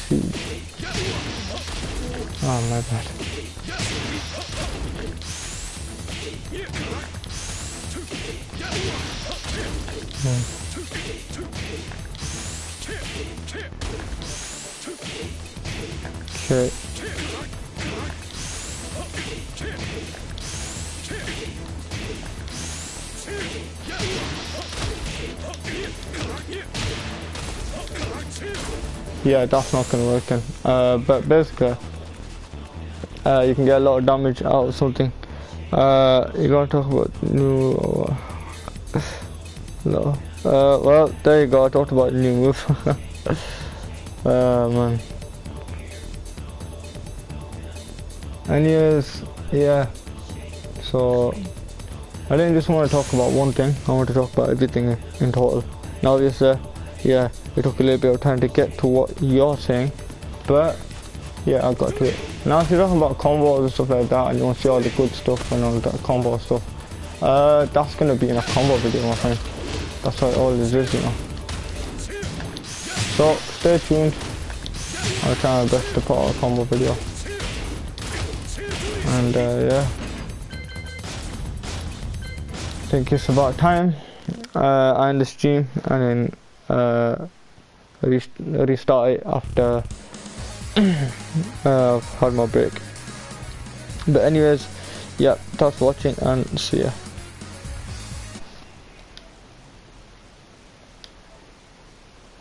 See. Oh, my bad. Okay. Yeah, that's not gonna work then. But basically, you can get a lot of damage out of something. You gotta talk about new. No. Well, there you go. I talked about new move. Man. Anyways, yeah. So I didn't just want to talk about one thing. I want to talk about everything in total. Now, obviously, yeah, it took a little bit of time to get to what you're saying, but yeah, I got to it. Now, if you're talking about combos and stuff like that, and you want to see all the good stuff and all that combo stuff, that's gonna be in a combo video, my friend. That's what all this is, you know. So stay tuned. I'll try my best to put out a combo video. And yeah, I think it's about time I end the stream and then restart it after I've had my break. But anyways, yeah, thanks for watching and see ya.